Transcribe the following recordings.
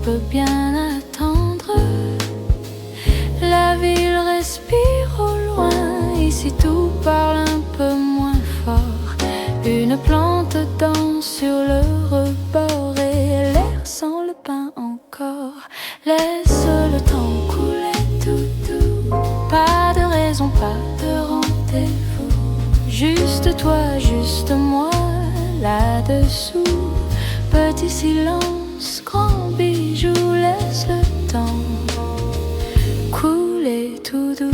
peut bien attendre. La ville respire au loin, ici tout parle un peu moins fort. Une plante danse sur le rebord et l'air sent le pain encore. Laisse le temps couler tout doux, pas de raison, pas de rendez-vous. Juste toi, juste moi, là-dessous. Petit silence, grand bijou, laisse le temps couler tout doux.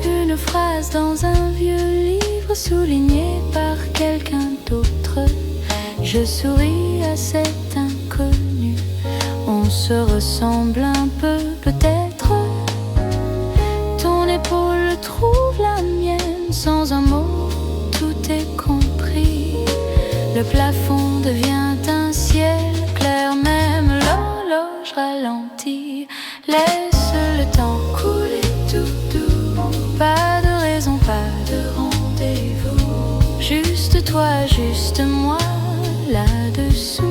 Une phrase dans un vieux livre soulignée par quelqu'un d'autre. Je souris à cet inconnu. On se ressemble un peu peut-être. Ton épaule trouve la mienne. Sans un mot, tout est compris. Le plafond devient un ciel clair. Même l'horloge ralentit. Laisse le temps couler tout doux. Pas de raison, pas de rendez-vous. Juste toi, juste moi, là-dessous.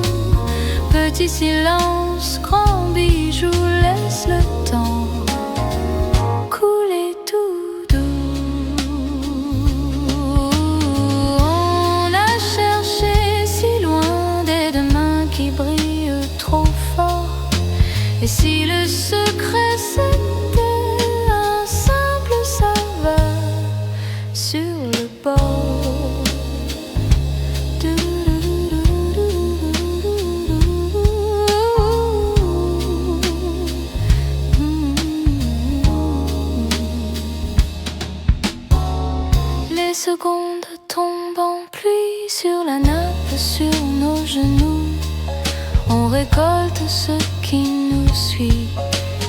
Petit silence, grand bijou, laisse le temps couler tout doux. On a cherché si loin des deux mains qui brillent trop fort. Et si le secret c'était un simple ça va sur le bord. Les secondes tombent en pluie sur la nappe, sur nos genoux. On récolte ce qui nous suit,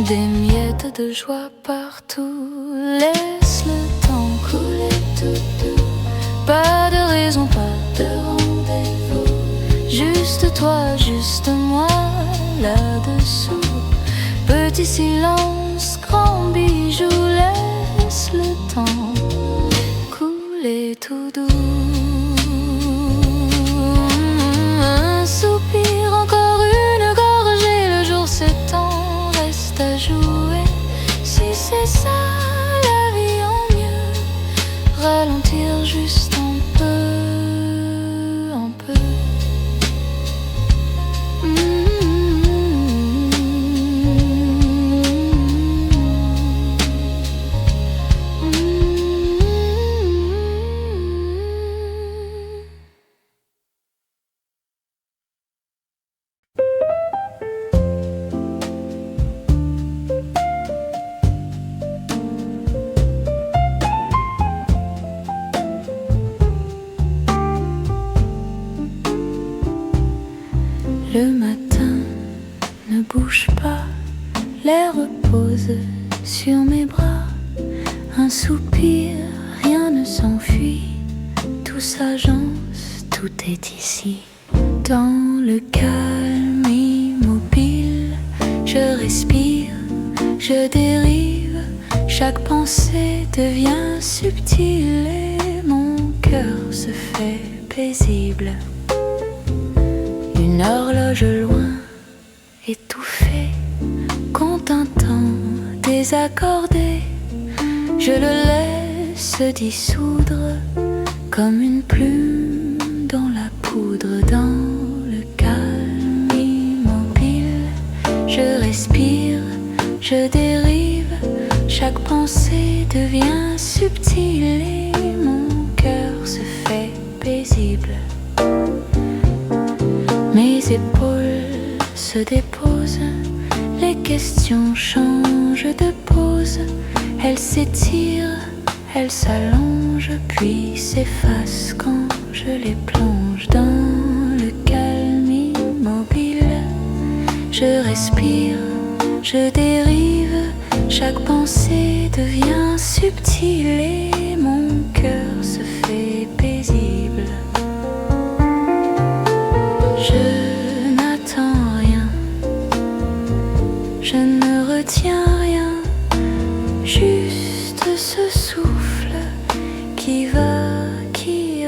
des miettes de joie partout. Laisse le temps couler tout doux. Pas de raison, pas de rendez-vous. Juste toi, juste moi, là-dessous. Petit silence, grand bijou, laisse le temps couler tout doux. Un soupir, encore une gorgée. Le jour s'étend, reste à jouer. Si c'est ça la vie en mieux, ralentir juste un peu, un peu. Le matin ne bouge pas, l'air repose sur mes bras. Un soupir, rien ne s'enfuit, tout s'agence, tout est ici. Dans le calme immobile, je respire, je dérive. Chaque pensée devient subtile et mon cœur se fait paisible. Une horloge loin, étouffée, compte un temps désaccordé. Je le laisse dissoudre comme une plume dans la poudre. Dans le calme immobile, je respire, je dérive. Chaque pensée devient subtile et mon cœur se fait paisible. Mes épaules se déposent, les questions changent de pose. Elles s'étirent, elles s'allongent, puis s'effacent quand je les plonge dans le calme immobile. Je respire, je dérive, chaque pensée devient subtile et mon cœur se fait paisible. Je n'attends rien, je ne retiens rien, juste ce souffle qui va, qui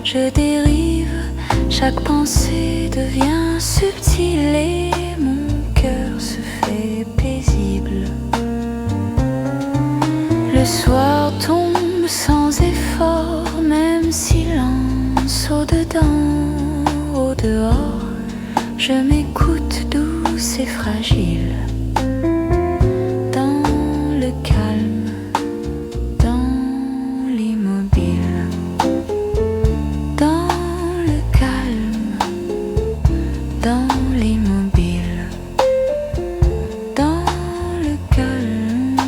Je dérive, chaque pensée devient subtile et mon cœur se fait paisible. Le soir tombe sans effort, même silence au-dedans, au-dehors. Je m'écoute douce et fragile, dans le calme, dans l'immobile, dans le calme, dans l'immobile, dans le calme.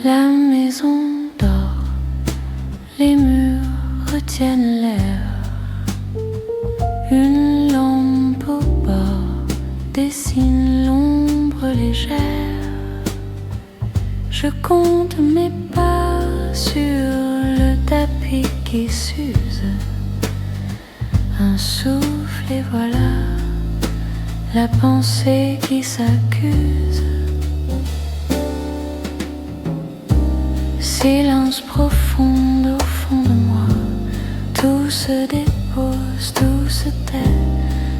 La maison dort, les murs retiennent l'air. Une lampe au bord dessine l'ombre légère. Je compte mes pas sur le tapis qui s'use. Un souffle et voilà la pensée qui s'accuse. Silence profond au fond de moi. Tout se dépose, tout se tait.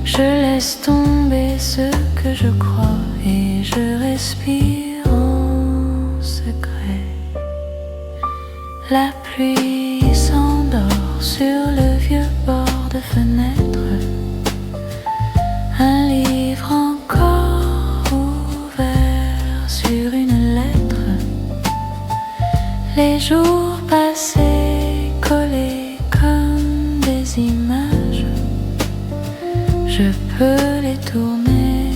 Je laisse tomber ce que je crois et je respire en secret. La pluie s'endort sur le vieux bord de fenêtre. Un livre encore ouvert sur une lettre. Les jours passés collés comme des images. Je peux les tourner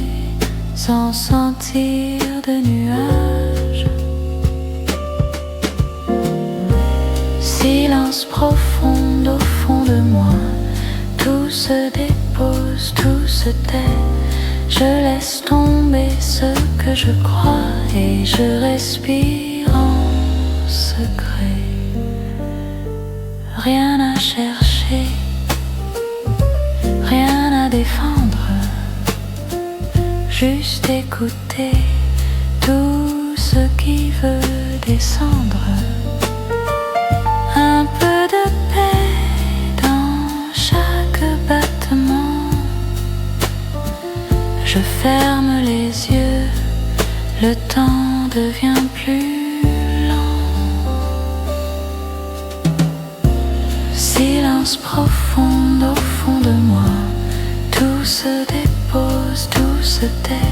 sans sentir de nuages. Silence profond au fond de moi. Tout se dépose, tout se tait. Je laisse tomber ce que je crois et je respire en secret. Rien à chercher, rien à défendre. Juste écouter tout ce qui veut descendre. Un peu de paix dans chaque battement. Je ferme les yeux, le temps devient plus lent. Silence profond au fond de moi. Tout se dépose, tout se tait.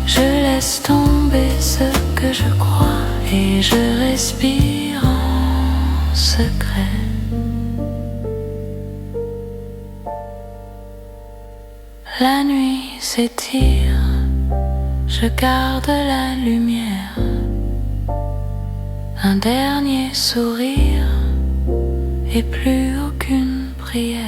Je laisse tomber ce que je crois et je respire en secret. La nuit s'étire, je garde la lumière. Un dernier sourire et plus aucune prière.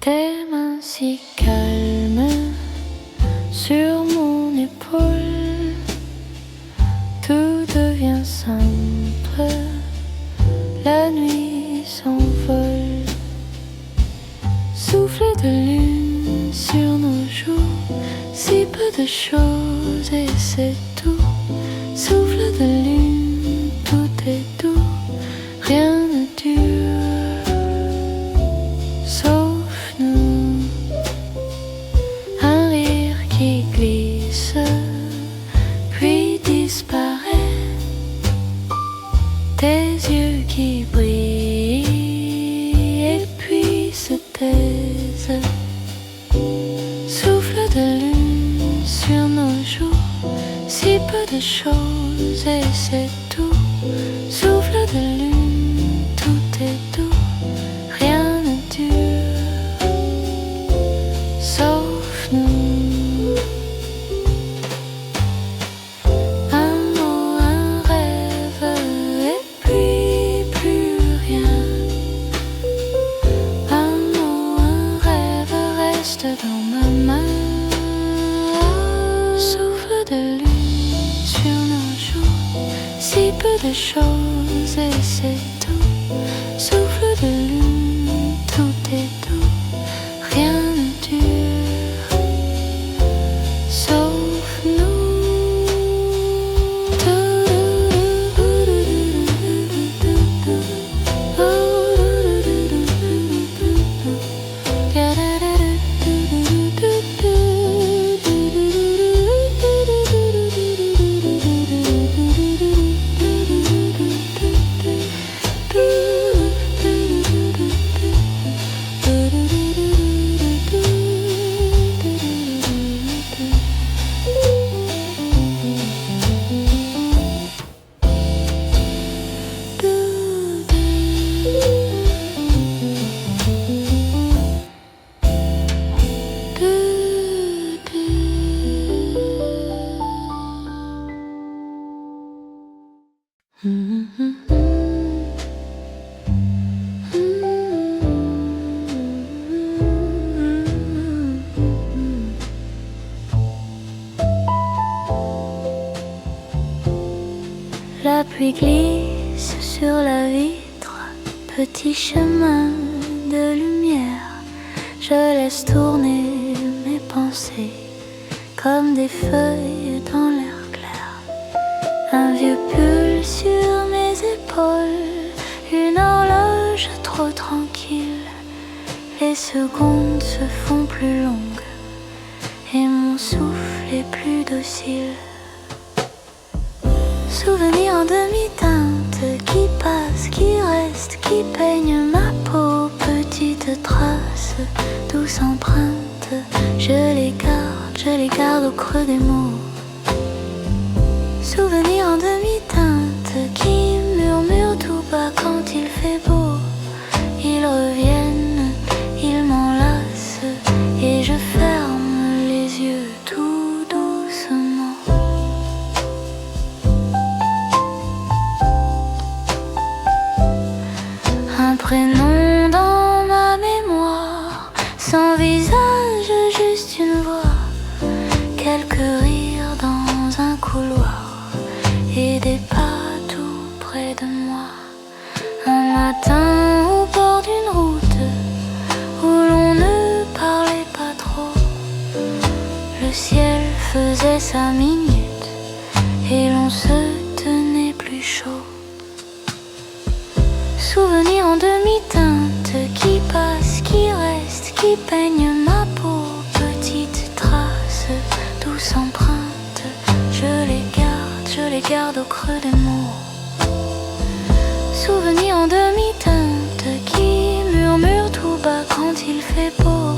Tes mains si calmes sur mon épaule, tout devient simple, la nuit s'envole. Souffle de lune sur nos joues, si peu de choses et c'est tout. Souffle de lune, tout est doux, rien ne dure, sauf nous. yeux qui brillent et puis se taisent. Souffle de lune sur nos joues, si peu de choses et c'est tout. Souffle de lune, tout est doux, rien ne dure, sauf nous. Un mot, un rêve et puis plus rien. Un mot, un rêve reste dans ma main. Souffle de lune sur nos joues, si peu de choses et c'est tout. Souffle de lune, tout est doux, rien ne dure, sauf nous. La pluie glisse sur la vitre, petit chemin de lumière. Je laisse tourner mes pensées comme des feuilles dans l'air clair. Un vieux pull sur mes épaules, une horloge trop tranquille. Les secondes se font plus longues et mon souffle est plus docile. Souvenir en demi-teinte qui passe, qui reste, qui peigne ma peau. Petite trace, douce empreinte, je les garde au creux des mots. Souvenir en demi-teinte qui murmure tout bas quand il fait beau. Ils reviennent, ils m'enlacent et je ferme les yeux tout doucement. Un prénom dans ma mémoire, sans visage, juste une voix. Quelques rires dans un couloir et des pas tout près de moi. Un matin au bord d'une route où l'on ne parlait pas trop. Le ciel faisait sa minute et l'on se tenait plus chaud. Souvenir en demi-teinte qui passe, qui reste, qui peigne ma peau. Petite trace, douce empreinte, je les garde au creux des mots. Souvenir en demi-teinte qui murmure tout bas quand il fait beau.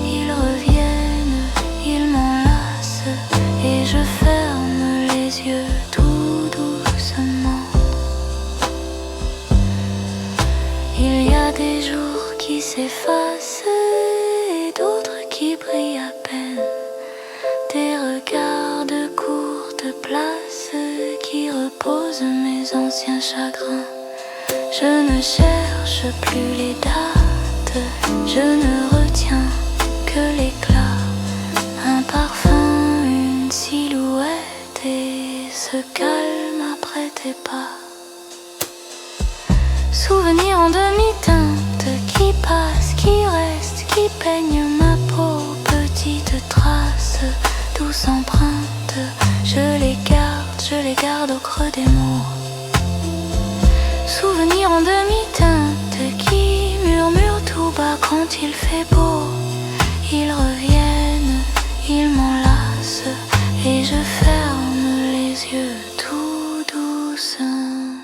Ils reviennent, ils m'enlacent et je ferme les yeux tout doucement. Il y a des jours qui s'effacent et d'autres qui brillent à peine. Des regards de courte place qui reposent mes anciens chagrins. Je ne cherche plus les dates, je ne retiens que l'éclat. Un parfum, une silhouette et ce calme après tes pas. Souvenir en demi-teinte qui passe, qui reste, qui peigne ma peau. Petite trace, douce empreinte, je les garde au creux des mots. Souvenir en demi-teinte qui murmure tout bas quand il fait beau. Ils reviennent, ils m'enlacent et je ferme les yeux tout doucement.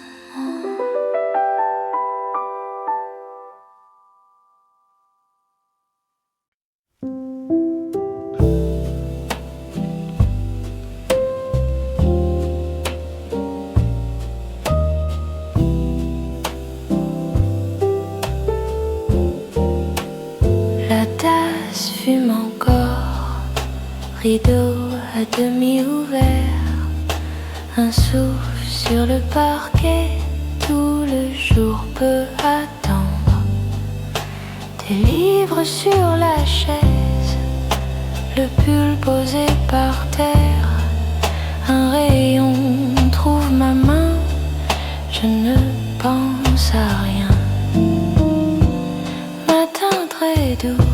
fume encore, rideau à demi ouvert, un souffle sur le parquet, tout le jour peut attendre. Des livres sur la chaise, le pull posé par terre, un rayon trouve ma main, je ne pense à rien. Matin très doux,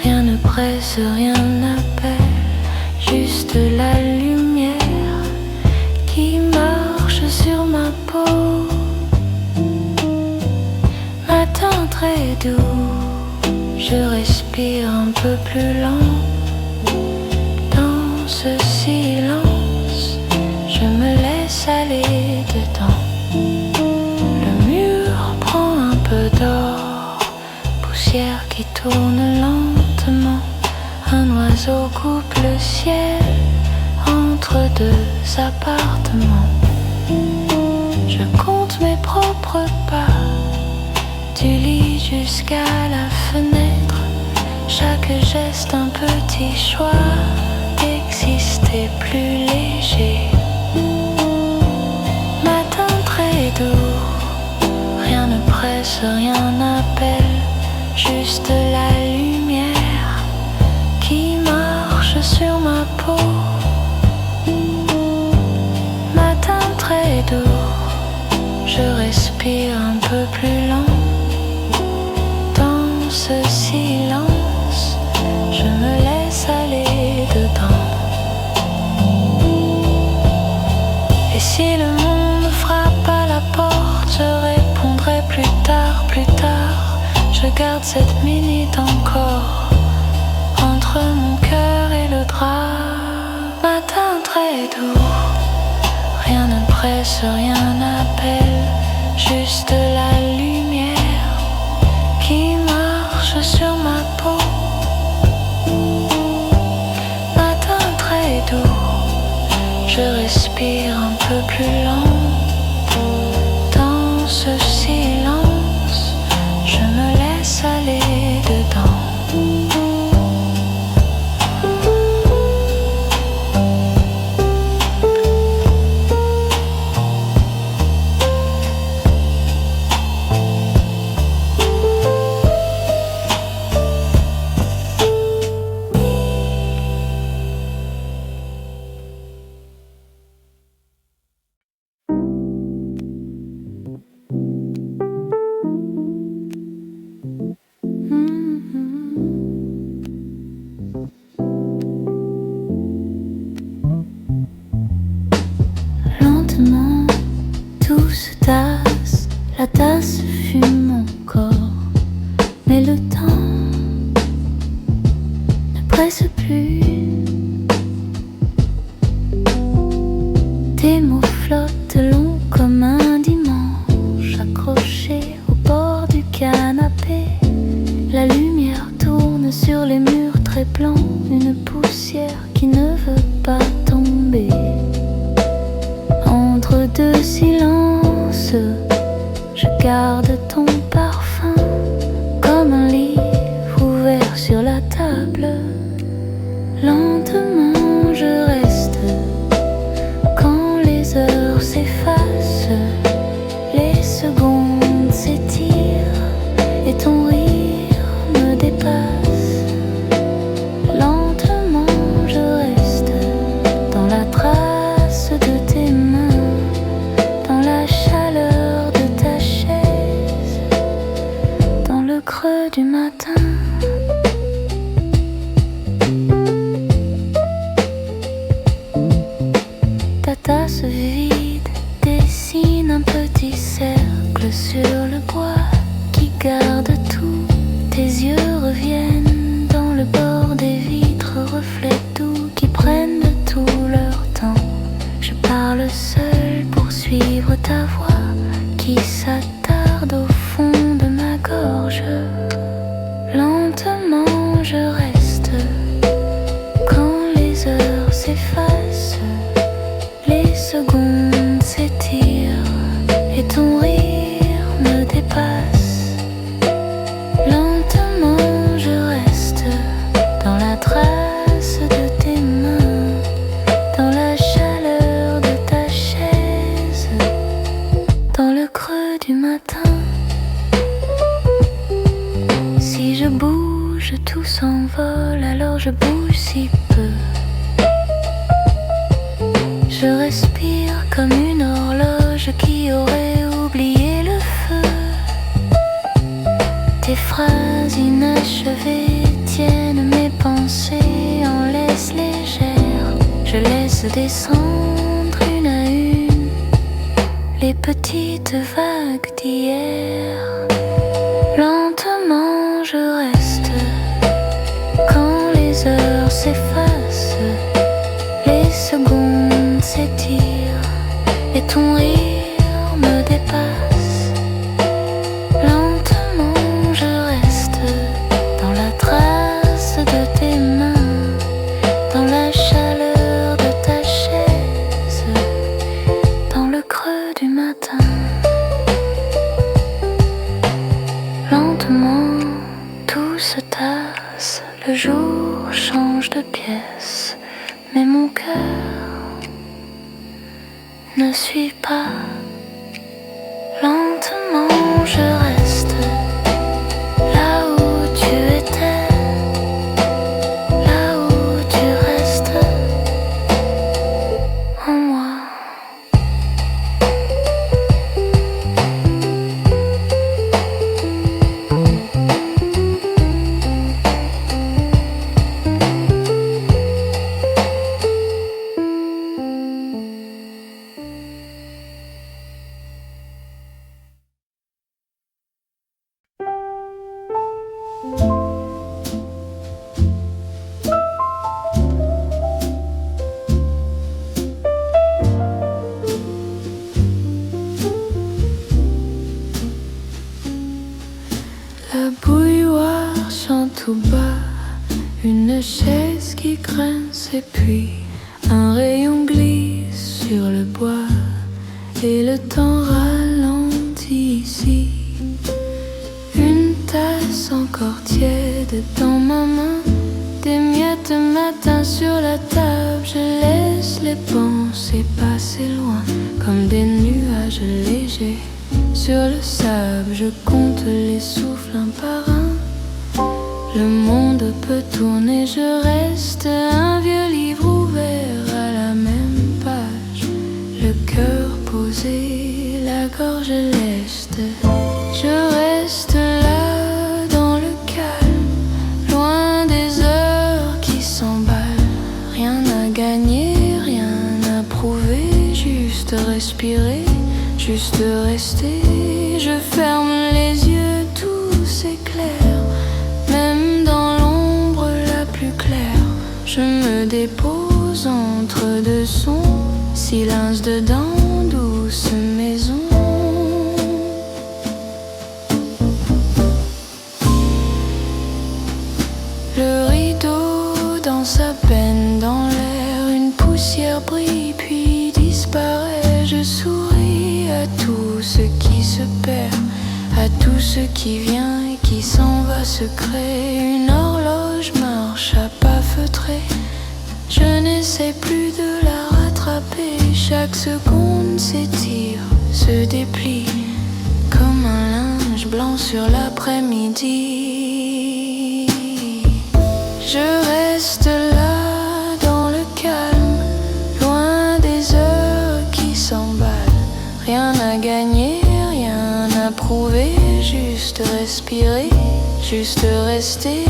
rien ne presse, rien n'appelle, juste la lumière qui marche sur ma peau. Matin très doux, je respire un peu plus lent. Dans ce silence, je me laisse aller dedans. Le mur prend un peu d'or, poussière qui tourne lentement. Un oiseau coupe le ciel entre deux appartements. Je compte mes propres pas, du lit jusqu'à la fenêtre. Chaque geste un petit choix d'exister plus léger. Matin très doux, rien ne presse, rien n'appelle, juste la lumière qui marche sur ma peau. Matin très doux, je respire un peu plus lent. Dans ce silence, je me laisse aller dedans. Et si le monde frappe à la porte, je répondrai plus tard, plus tard. Je garde cette minute encore entre mon cœur et le drap. Matin très doux, rien ne presse, rien n'appelle, juste la lumière qui marche sur ma peau. Matin très doux, je respire un peu plus lent. Dans ce silence, je me laisse aller dedans. Lentement, tout se tasse, la tasse fume encore, mais le temps ne presse plus. Tes mots flottent longs comme un dimanche, accrochés au bord du canapé. La lumière tourne sur les murs très blancs, une poussière qui ne veut pas tomber. Entre deux silences, je garde ton parfum comme un livre ouvert sur la table. Lentement je reste quand les heures s'effacent, les secondes s'étirent et ton rire me dépasse. Lentement je reste dans la trace de tes mains, dans la chaleur de ta chaise, dans le creux du matin. Ta tasse vide dessine un petit cercle sur le bois qui garde tout. Tes yeux reviennent dans le bord des vitres, reflets doux qui prennent de tout leur temps. Je parle seul pour suivre ta voix qui s'attarde au fond de ma gorge. Lentement je reste quand les heures s'effacent, les secondes s'étirent et ton rire me dépasse. Lentement je reste le creux du matin. Si je bouge, tout s'envole, alors je bouge si peu. Je respire comme une horloge qui aurait oublié le feu. Tes phrases inachevées tiennent mes pensées en laisse légère. Je laisse descendre une à une les petites vagues d'hier. Lentement je reste quand les heures s'effacent, les secondes s'étirent et ton rire me dépasse. Lentement je reste dans la trace de tes mains, dans la chaleur de ta chaise, dans le creux du matin. Lentement tout se tasse, le jour change de pièce, mais mon cœur ne suit pas. Lentement je reste là où tu étais, là où tu restes en moi. La bouilloire chante tout bas, une chaise qui grince et puis un rayon glisse sur le bois et le temps ralentit ici. Une tasse encore tiède dans ma main, des miettes de matin sur la table. Je laisse les pensées passer loin comme des nuages légers. Sur le sable, je compte les souffles un par un. Le monde peut tourner, je reste un vieux livre ouvert à la même page. Le cœur posé, la gorge leste. Je reste là dans le calme, loin des heures qui s'emballent. Rien à gagner, rien à prouver, juste respirer. Juste rester, je ferme les yeux, tout s'éclaire. Même dans l'ombre la plus claire, je me dépose entre deux sons. Silence dedans, douce maison. Le rideau dans sa peine dans l'air, une poussière brille puis disparaît. Je souris à tout ce qui se perd, à tout ce qui vient et qui s'en va se créer. Une horloge marche à pas feutrés, je n'essaie plus de la rattraper. Chaque seconde s'étire, se déplie comme un linge blanc sur l'après-midi. Je reste là dans le calme, loin des heures qui s'emballent. Rien à gagner, rien à prouver, juste respirer, juste rester.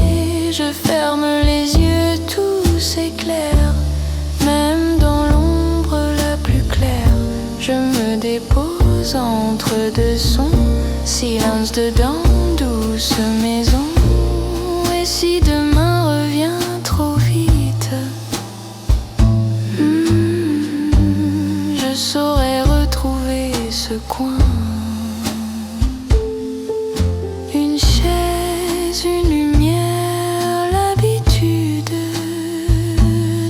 Je ferme les yeux, tout s'éclaire. Même dans l'ombre la plus claire, je me dépose entre deux sons. Silence dedans, douce maison. Et si demain revient trop vite, je saurais retrouver ce coin. Une chaise, une lumière, l'habitude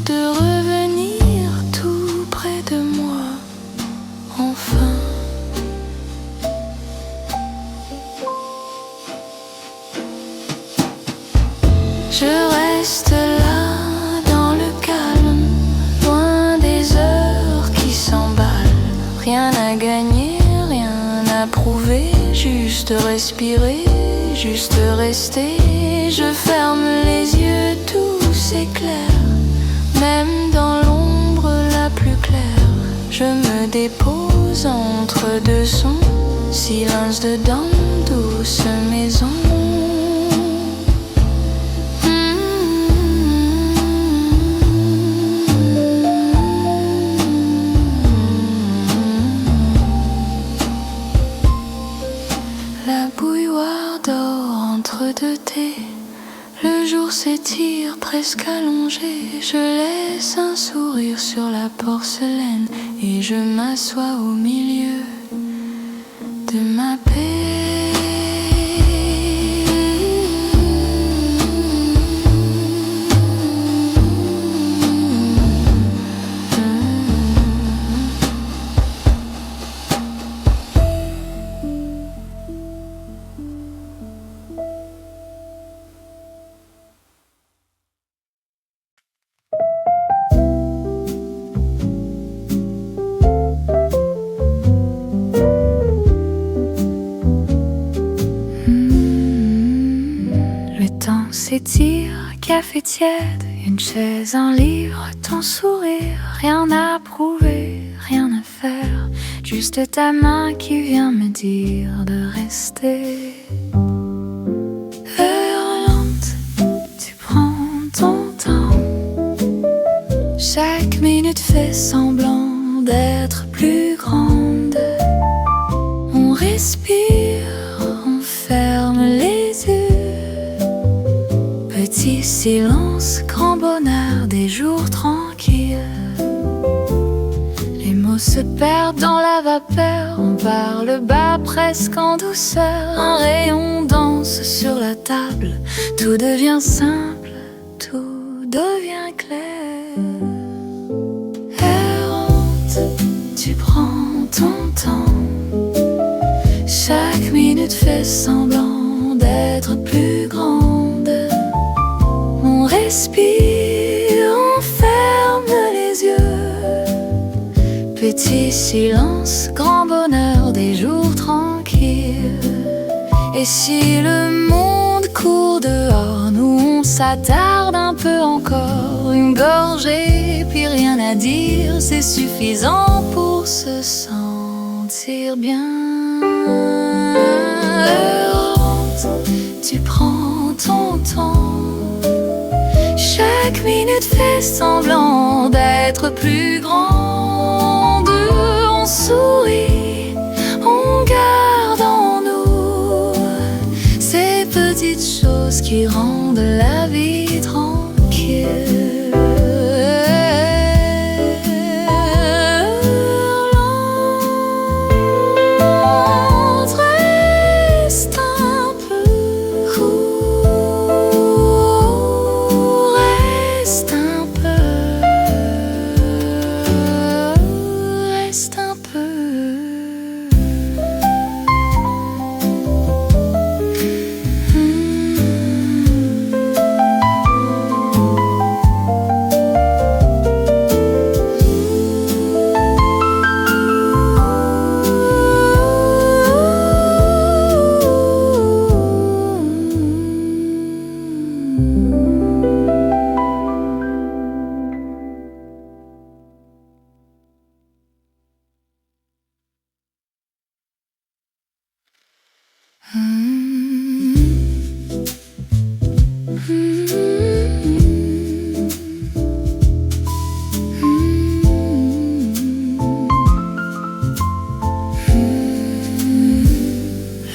de revenir tout près de moi. Enfin, je reste là dans le calme, loin des heures qui s'emballent. Rien à gagner, rien à prouver, juste respirer, juste rester. Je ferme les yeux, tout s'éclaire, même dans l'ombre la plus claire. Je me dépose entre deux sons, silence dedans, douce maison. La bouilloire dort entre deux thés. Le jour s'étire presque allongé. Je laisse un sourire sur la porcelaine et je m'assois au milieu de ma paix. S'étire, café tiède, une chaise, un livre, ton sourire. Rien à prouver, rien à faire, juste ta main qui vient me dire de rester. Heure lente, tu prends ton temps. Chaque minute fait semblant d'être plus grande. On respire, on ferme les yeux. Petit silence, grand bonheur, des jours tranquilles. Les mots se perdent dans la vapeur, on parle bas presque en douceur. Un rayon danse sur la table, tout devient simple, tout devient clair. Errante, tu prends ton temps. Chaque minute fait semblant d'être plus grande. On respire, on ferme les yeux. Petit silence, grand bonheur, des jours tranquilles. Et si le monde court dehors, nous on s'attarde un peu encore. Une gorgée, puis rien à dire, c'est suffisant pour se sentir bien. Errante, tu prends ton temps. Chaque minute fait semblant d'être plus grande. On sourit, on garde en nous ces petites choses qui rendent la vie tranquille.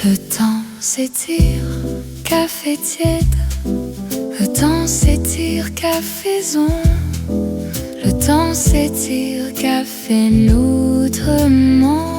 Le temps s'étire, café tiède. Le temps s'étire, café-zon. Le temps s'étire, café noutrement.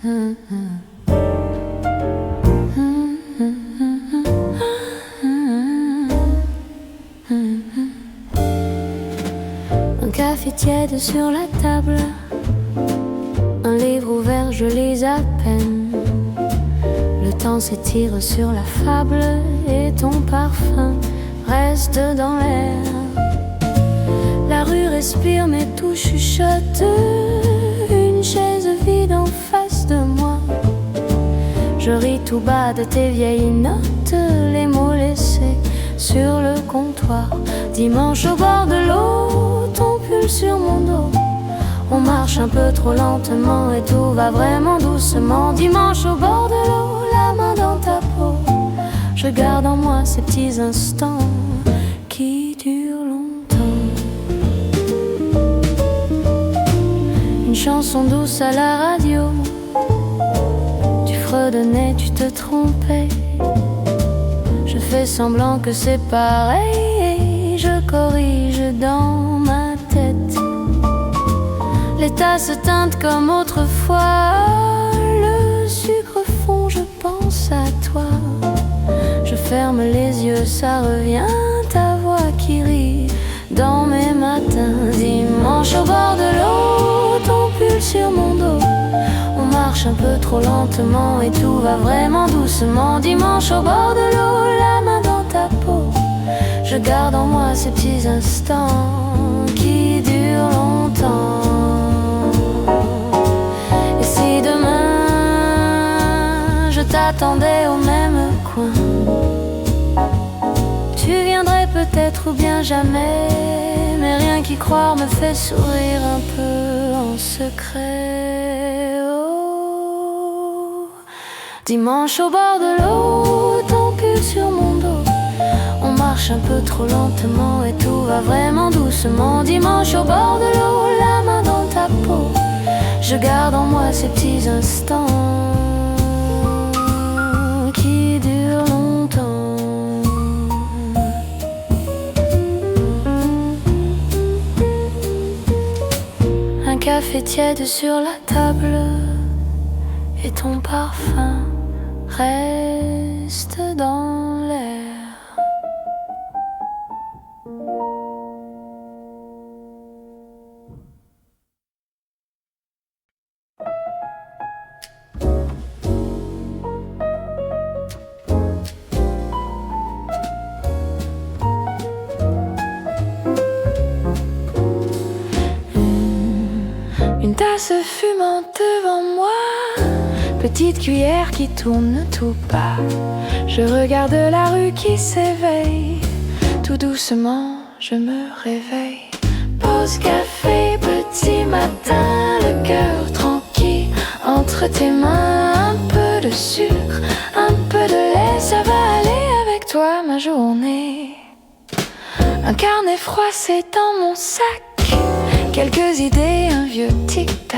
Un café tiède sur la table, un livre ouvert, je lis à peine. Le temps s'étire sur la fable et ton parfum reste dans l'air. La rue respire mais tout chuchote. Une chaise vide en face de moi. Je ris tout bas de tes vieilles notes, les mots laissés sur le comptoir. Dimanche au bord de l'eau, ton pull sur mon dos. On marche un peu trop lentement et tout va vraiment doucement. Dimanche au bord de l'eau, la main dans ta peau. Je garde en moi ces petits instants qui durent longtemps. Une chanson douce à la radio. Tu fredonnais, tu te trompais. Je fais semblant que c'est pareil et je corrige dans ma tête. Les tasses teintent comme autrefois. Le sucre fond, je pense à toi. Je ferme les yeux, ça revient. Ta voix qui rit dans mes matins. Dimanche au bord de l'eau, ton pull sur mon dos. On marche un peu trop lentement et tout va vraiment doucement. Dimanche au bord de l'eau, la main dans ta peau. Je garde en moi ces petits instants qui durent longtemps. Et si demain je t'attendais au même coin, tu viendrais peut-être ou bien jamais. Mais rien qu'y croire me fait sourire un peu en secret. Oh. Dimanche au bord de l'eau, ton pull sur mon dos. On marche un peu trop lentement et tout va vraiment doucement. Dimanche au bord de l'eau, la main dans ta peau. Je garde en moi ces petits instants qui durent longtemps. Un café tiède sur la table et ton parfum reste dans l'air. Une tasse fumante devant moi, petite cuillère qui tourne tout bas. Je regarde la rue qui s'éveille, tout doucement je me réveille. Pause café, petit matin, le cœur tranquille entre tes mains. Un peu de sucre, un peu de lait, ça va aller avec toi ma journée. Un carnet froissé dans mon sac, quelques idées, un vieux tic-tac.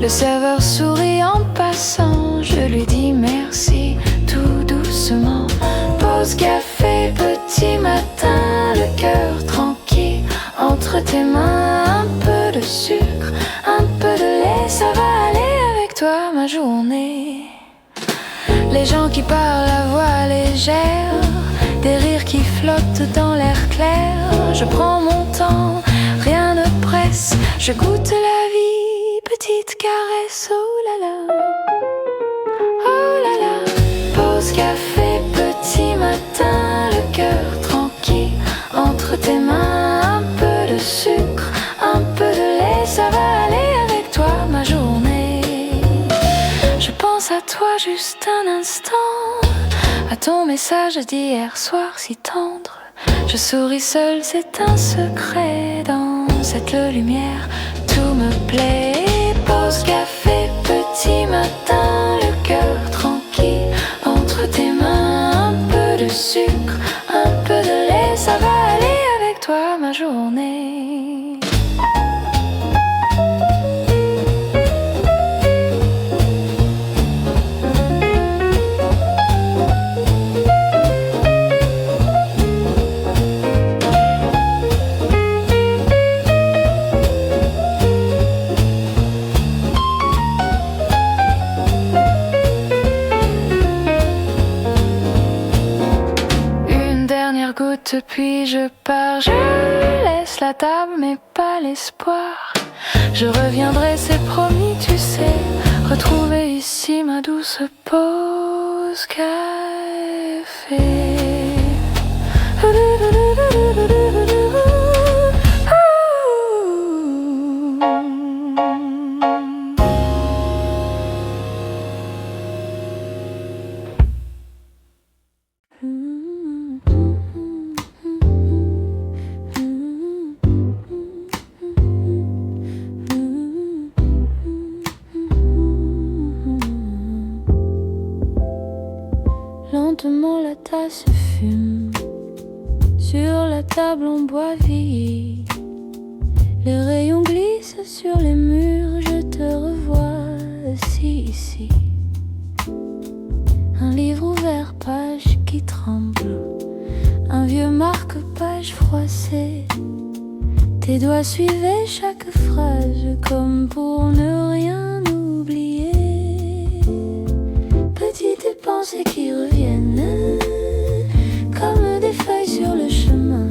Le serveur sourit en passant, je lui dis merci tout doucement. Pause café, petit matin, le cœur tranquille entre tes mains. Un peu de sucre, un peu de lait, ça va aller avec toi ma journée. Les gens qui parlent à voix légère, des rires qui flottent dans l'air clair. Je prends mon temps, rien ne presse, je goûte la vie, petite caresse, oh là là, oh là là. Pause café, petit matin, le cœur tranquille entre tes mains. Un peu de sucre, un peu de lait, ça va aller avec toi ma journée. Je pense à toi juste un instant, à ton message d'hier soir si tendre. Je souris seul, c'est un secret. Dans cette lumière, tout me plaît. Pause café, petit matin, le cœur tranquille entre tes mains. Un peu de sucre, un peu de lait, ça va aller avec toi ma journée. quitte puis je pars. Je laisse la table mais pas l'espoir. Je reviendrai, c'est promis, tu sais. Retrouver ici ma douce pause café. Lentement la tasse fume. Sur la table en bois vieilli. Les rayons glissent sur les murs. Je te revois assis ici. Un livre ouvert, page qui tremble. Un vieux marque-page froissé. Tes doigts suivaient chaque phrase comme pour ne rien oublier. Petites pensées qui reviennent comme des feuilles sur le chemin.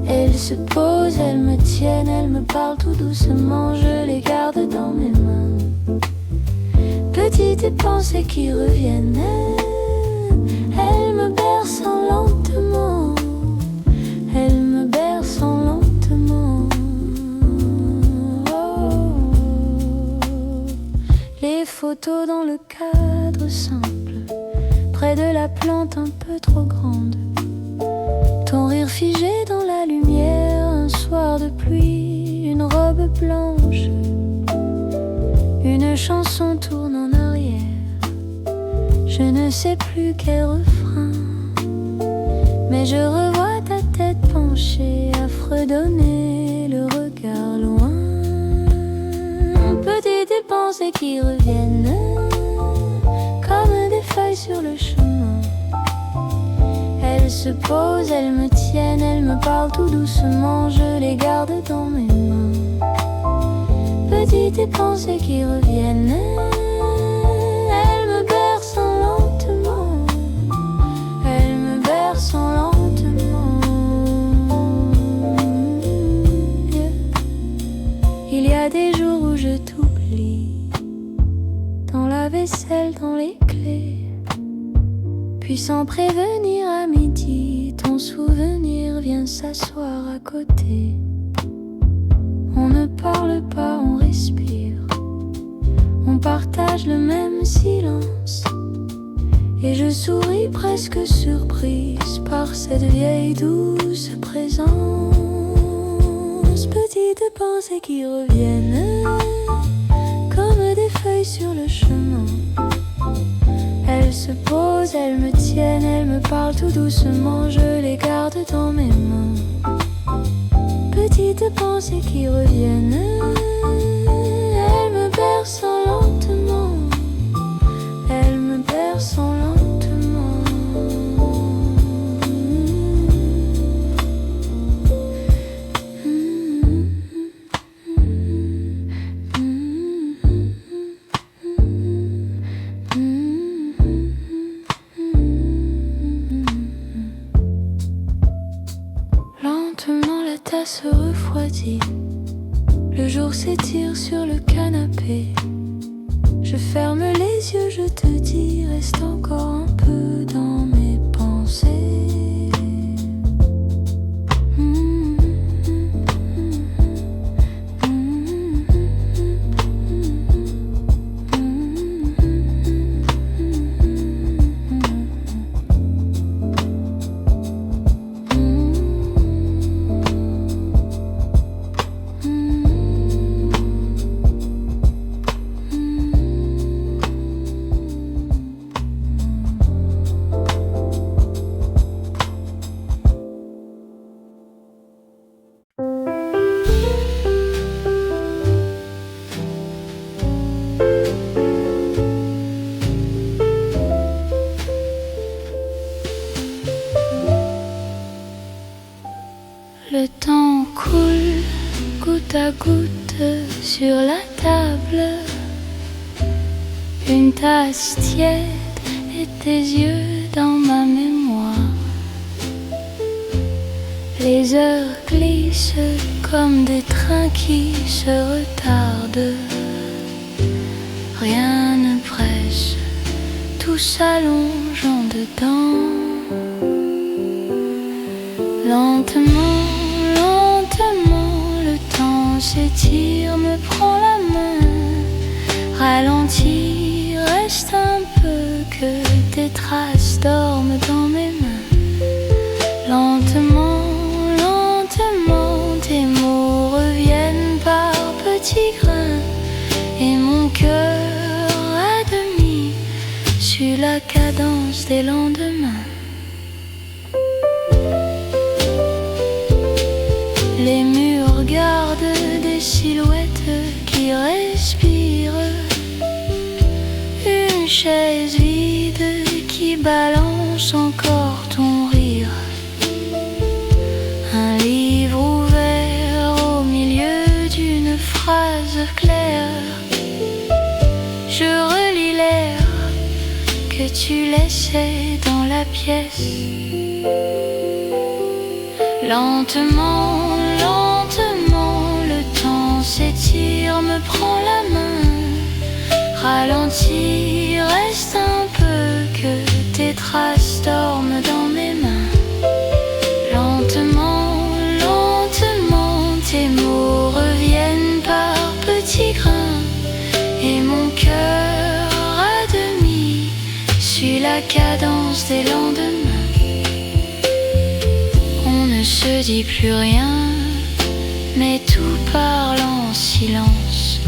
Elles se posent, elles me tiennent, elles me parlent tout doucement. Je les garde dans mes mains. Petites pensées qui reviennent, elles me bercent lentement. Elles me bercent lentement. Oh. Les photos dans le cadre simple, près de la plante un peu trop grande. Ton rire figé dans la lumière, un soir de pluie, une robe blanche. Une chanson tourne en arrière. Je ne sais plus quel refrain, mais je revois ta tête penchée à fredonner le regard loin. Petites pensées qui reviennent comme des feuilles sur le chemin. Elles se posent, elles me tiennent, elles me parlent tout doucement. Je les garde dans mes mains. Petites pensées qui reviennent, elles me bercent lentement. Elles me bercent lentement. Il y a des jours où je t'oublie, dans la vaisselle, dans les clés. Puis sans prévenir à midi, ton souvenir vient s'asseoir à côté. On ne parle pas, on respire. On partage le même silence. Et je souris presque surprise par cette vieille douce présence. Petites pensées qui reviennent comme des feuilles sur le chemin. Elles se posent, elles me tiennent, elles me parlent tout doucement. Je les garde dans mes mains. Petites pensées qui reviennent, elles me bercent lentement. Elles me bercent lentement. Lentement la tasse refroidit. Le jour s'étire sur le canapé. Je ferme les yeux, je te dis, reste encore un peu dans mes pensées. Le temps coule goutte à goutte sur la table. Une tasse tiède et tes yeux dans ma mémoire. Les heures glissent comme des trains qui se retardent. Rien ne presse, tout s'allonge en dedans. Lentement, lentement, le temps s'étire, me prend la main. Ralentis, reste un peu, que tes traces dorment dans mes mains. Lentement, lentement, tes mots reviennent par petits grains. Et mon cœur à demi suit la cadence des lendemains. Les murs gardent des silhouettes qui respirent. Une chaise vide qui balance encore ton rire. Un livre ouvert au milieu d'une phrase claire. Je relis l'air que tu laissais dans la pièce. Lentement, lentement, le temps s'étire, me prend la main. Ralentis, reste un peu, que tes traces dorment dans mes mains. Lentement, lentement, tes mots reviennent par petits grains. Et mon cœur à demi suit la cadence des lendemains. On ne se dit plus rien, mais tout parle en silence.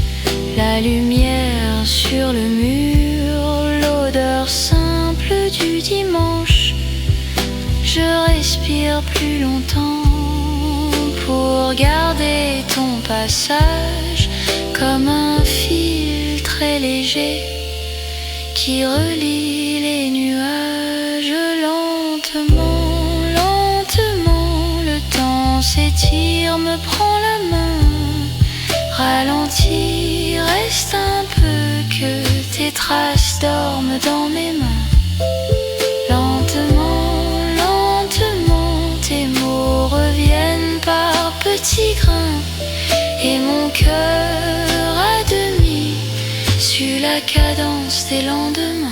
La lumière sur le mur, l'odeur simple du dimanche. Je respire plus longtemps pour garder ton passage comme un fil très léger qui relie les nuages. Lentement, lentement, le temps s'étire, me prend la main. Ralentis, reste un peu, que tes traces dorment dans mes mains. Lentement, lentement, tes mots reviennent par petits grains. Et mon cœur à demi suit la cadence des lendemains.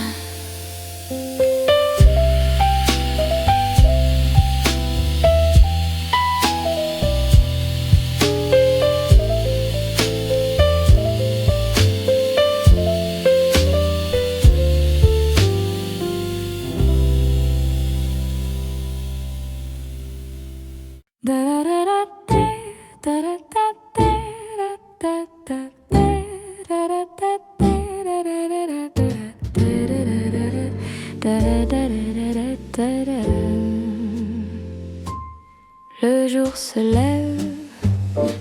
Le jour se lève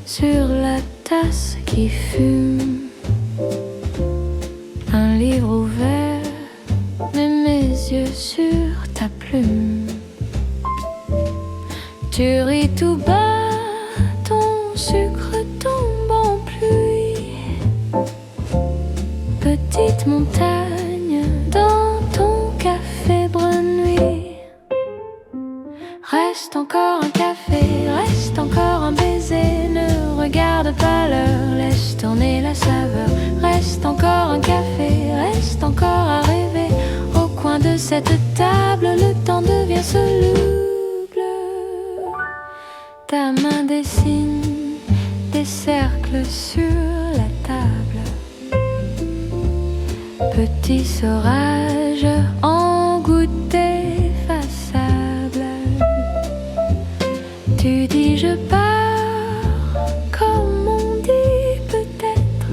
sur la tasse qui fume. Un livre ouvert, mais mes yeux sur ta plume. Tu ris tout bas, ton sucre tombe en pluie. Petite montagne dans ton café brun nuit. Reste encore un café, reste encore un baiser. Ne regarde pas l'heure, laisse tourner la saveur. Reste encore un café, reste encore à rêver. Au coin de cette table, le temps devient soluble. Ta main dessine des cercles sur la table. Petits orages en gouttes effaçables. Tu dis je pars, comme on dit peut-être.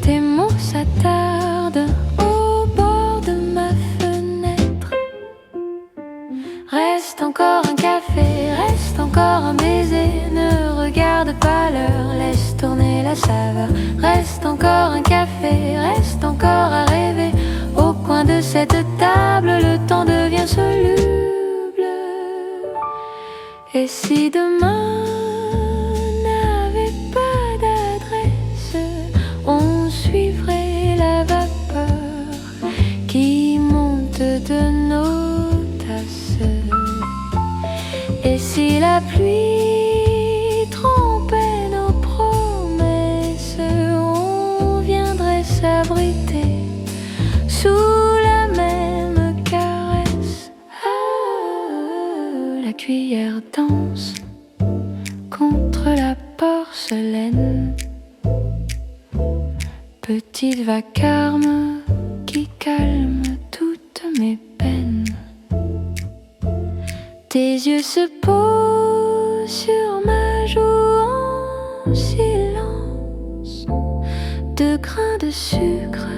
Tes mots s'attardent au bord de ma fenêtre. Reste encore un café, reste encore un baiser. Ne regarde pas l'heure, laisse tourner la saveur. Reste encore un café, reste encore à rêver. Au coin de cette table, le temps devient soluble. Et si demain n'avait pas d'adresse, on suivrait la vapeur qui monte de nos tasses. si la pluie trompait nos promesses, on viendrait s'abriter sous la même caresse. Ah, la cuillère danse contre la porcelaine, petite vacarme qui calme toutes mes peines. Tes yeux se posent sur ma joue en silence, de grains de sucre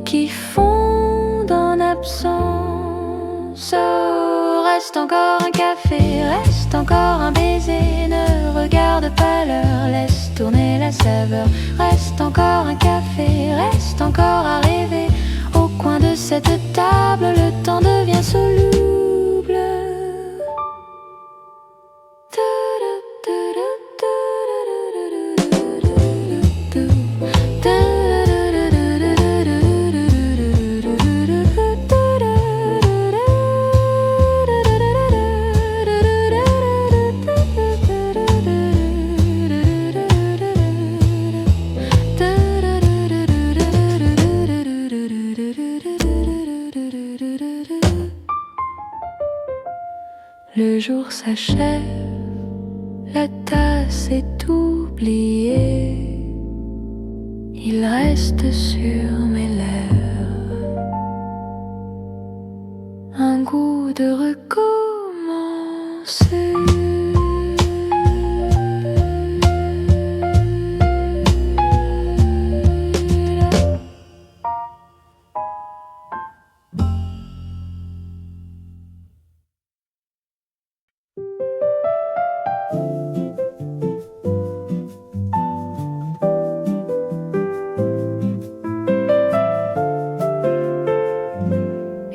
qui fondent en absence. Oh, reste encore un café, reste encore un baiser, ne regarde pas l'heure, laisse tourner la saveur. Reste encore un café, reste encore à rêver. Au coin de cette table, le temps devient soluble. Le jour s'achève, la tasse est oubliée. Il reste sur mes lèvres un goût de recommencer.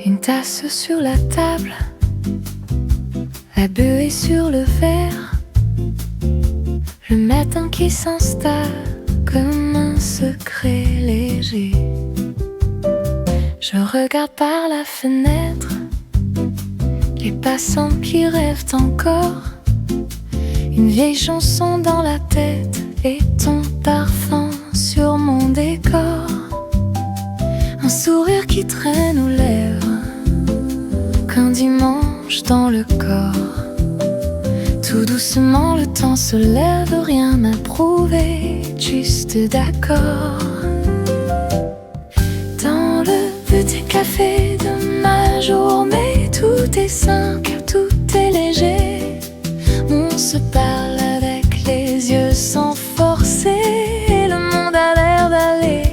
Une tasse sur la table, la buée sur le verre, le matin qui s'installe comme un secret léger. Je regarde par la fenêtre les passants qui rêvent encore, une vieille chanson dans la tête et ton parfum sur mon décor. Un sourire qui traîne aux lèvres, qu'un dimanche dans le corps. Tout doucement le temps se lève, rien à prouver, juste d'accord. Dans le petit café de ma journée, tout est simple, tout est léger. On se parle avec les yeux sans forcer, et le monde a l'air d'aller.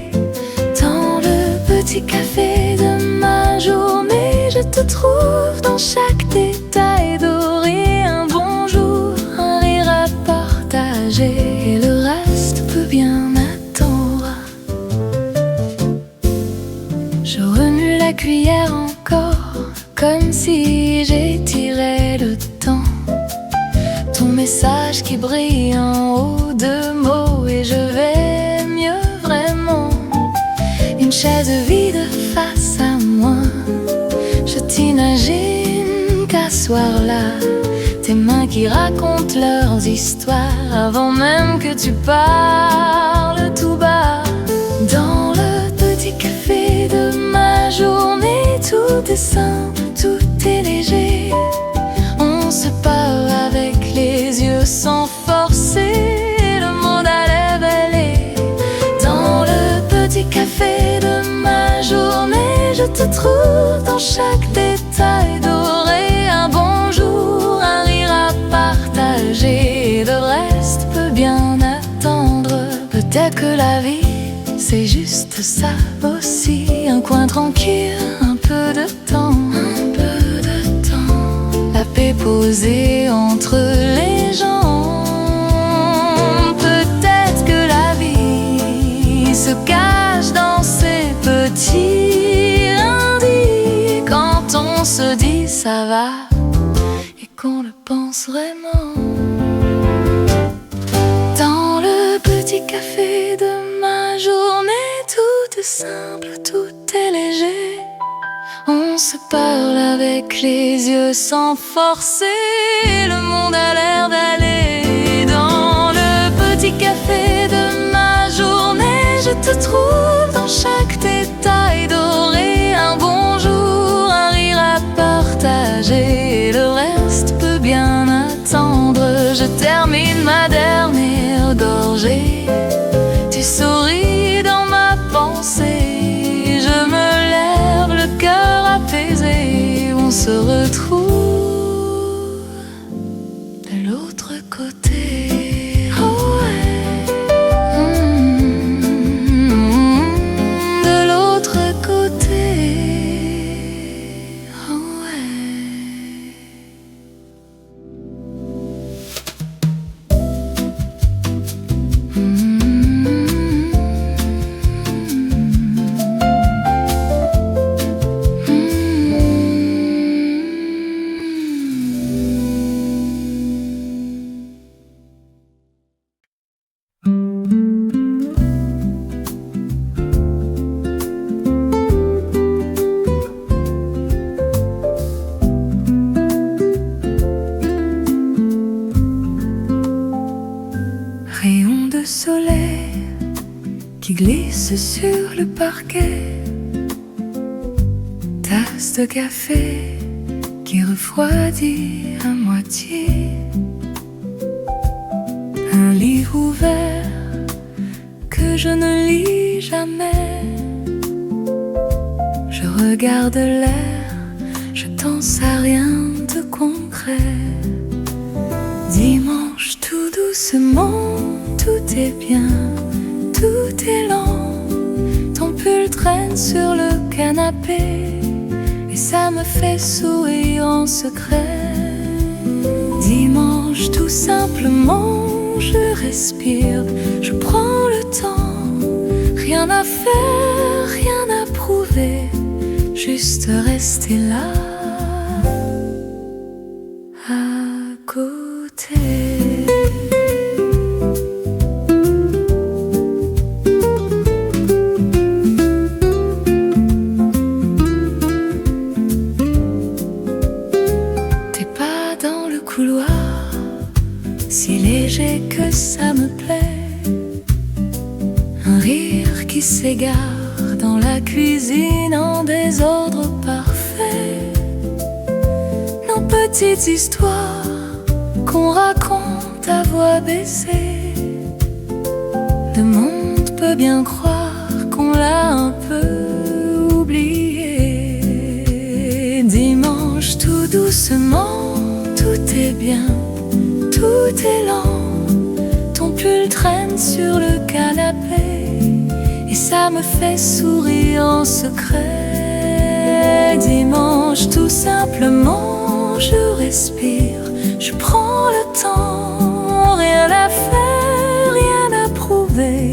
Dans le petit café de ma journée, je te trouve dans chaque détail doré. Un bonjour, un rire à partager, et le reste peut bien attendre. Je remue la cuillère encore, comme si j'étirais le temps. Ton message qui brille en haut de mots, et je vais mieux vraiment. Une chaise vide face à moi, je t'imagine qu'asseoir là, tes mains qui racontent leurs histoires avant même que tu parles tout bas. Dans le petit café de ma journée, tout est simple, tout est léger. On se parle avec les yeux sans forcer, le monde a l'air d'aller. Dans le petit café de ma journée, je te trouve dans chaque détail doré. Un bonjour, un rire à partager, le reste peut bien attendre. Peut-être que la vie, c'est juste ça aussi, un coin tranquille, un peu de temps, un peu de temps. La paix posée entre les gens. Peut-être que la vie se cache dans ces petits indices, quand on se dit ça va et qu'on le pense vraiment. Dans le petit café de ma journée, tout est simple, tout est léger. On se parle avec les yeux sans forcer. Le monde a l'air d'aller dans le petit café de ma journée. Je te trouve dans chaque détail doré. Un bonjour, un rire à partager. Le reste peut bien attendre. Je termine ma dernière gorgée. Tu souris dans ma pensée. Je me lève le cœur apaisé. On se retrouve de l'autre côté. Oh ouais. De l'autre côté. Oh ouais. Rayon de soleil qui glisse sur le parquet. Tasse de café qui refroidit à moitié. Un livre ouvert que je ne lis jamais. Je regarde l'air, je pense à rien de concret. Dimanche tout doucement, tout est bien, tout est lent. Ton pull traîne sur le canapé et ça me fait sourire en secret. Dimanche tout simplement, je respire, je prends le temps. Rien à faire, rien à prouver, juste rester là, à côté. T'es pas dans le couloir, si léger que ça me plaît. Un rire qui s'égare dans la cuisine en désordre parfait. Nos petites histoires qu'on raconte à voix baissée. Le monde peut bien croire qu'on l'a un peu oublié. Dimanche tout doucement, tout est bien, tout est lent. Ton pull traîne sur le canapé et ça me fait sourire en secret. Dimanche tout simplement, je respire, je prends le temps. Rien à faire, rien à prouver,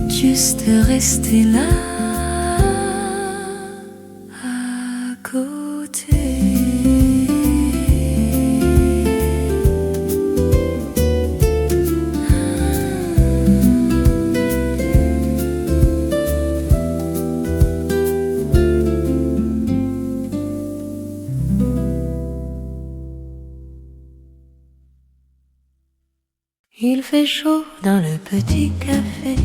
juste rester là, à côté. Il fait chaud dans le petit café.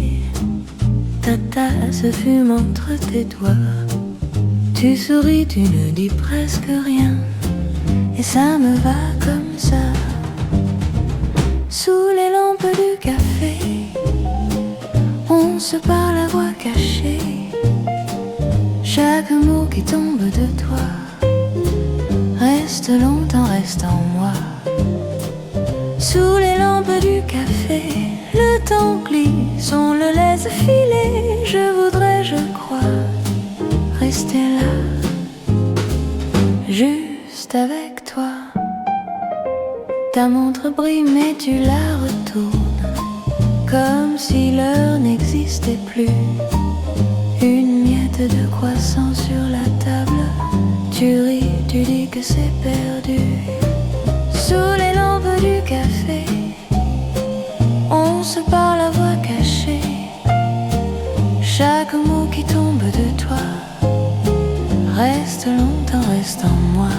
Ta tasse fume entre tes doigts. Tu souris, tu ne dis presque rien, et ça me va comme ça. Sous les lampes du café, on se parle à voix cachée. Chaque mot qui tombe de toi reste longtemps, reste en moi. Sous les lampes du café, le temps glisse, on le laisse filer. Je voudrais, je crois, rester là, juste avec toi. Ta montre brille mais tu la retournes, comme si l'heure n'existait plus. Une miette de croissant sur la table, tu ris, tu dis que c'est perdu. Sous les lampes du café, on se parle à voix cachée. Chaque mot qui tombe de toi reste longtemps, reste en moi.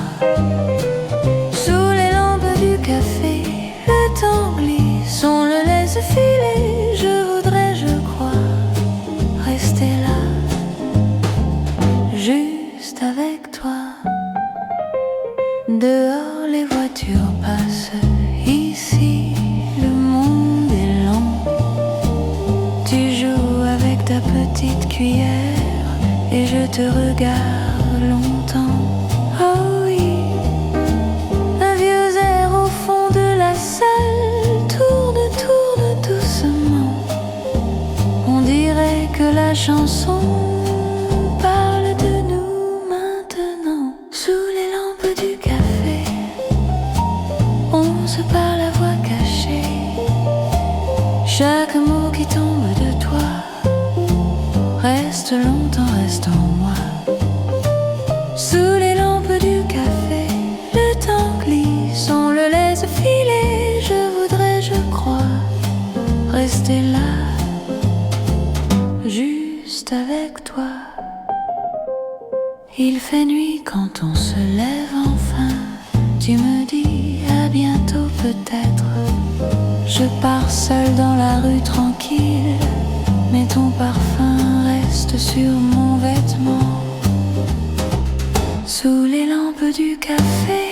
Sous les lampes du café, le temps glisse, on le laisse filer. Je voudrais, je crois, rester là, juste avec toi. Dehors les voitures passent, ici le monde est lent. Tu joues avec ta petite cuillère et je te regarde longtemps. Oh oui, un vieux air au fond de la salle tourne, tourne doucement. On dirait que la chanson parle de nous maintenant. Sous les lampes du café, on se parle à voix cachée. Chaque mot qui tombe de toi reste longtemps, reste en moi. Sous les lampes du café, le temps glisse, on le laisse filer. Je voudrais, je crois, rester là, juste avec toi. Il fait nuit quand on se lève enfin. Tu me dis à bientôt peut-être. Je pars seule dans la rue tranquille, mais ton parfum reste sur mon vêtement. Sous les lampes du café,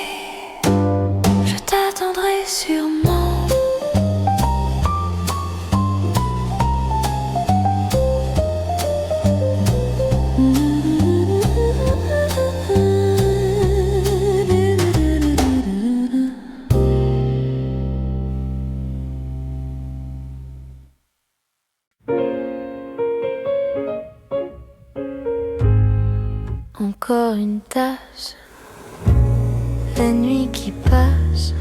je t'attendrai sûrement. Encore une tasse, la nuit qui passe,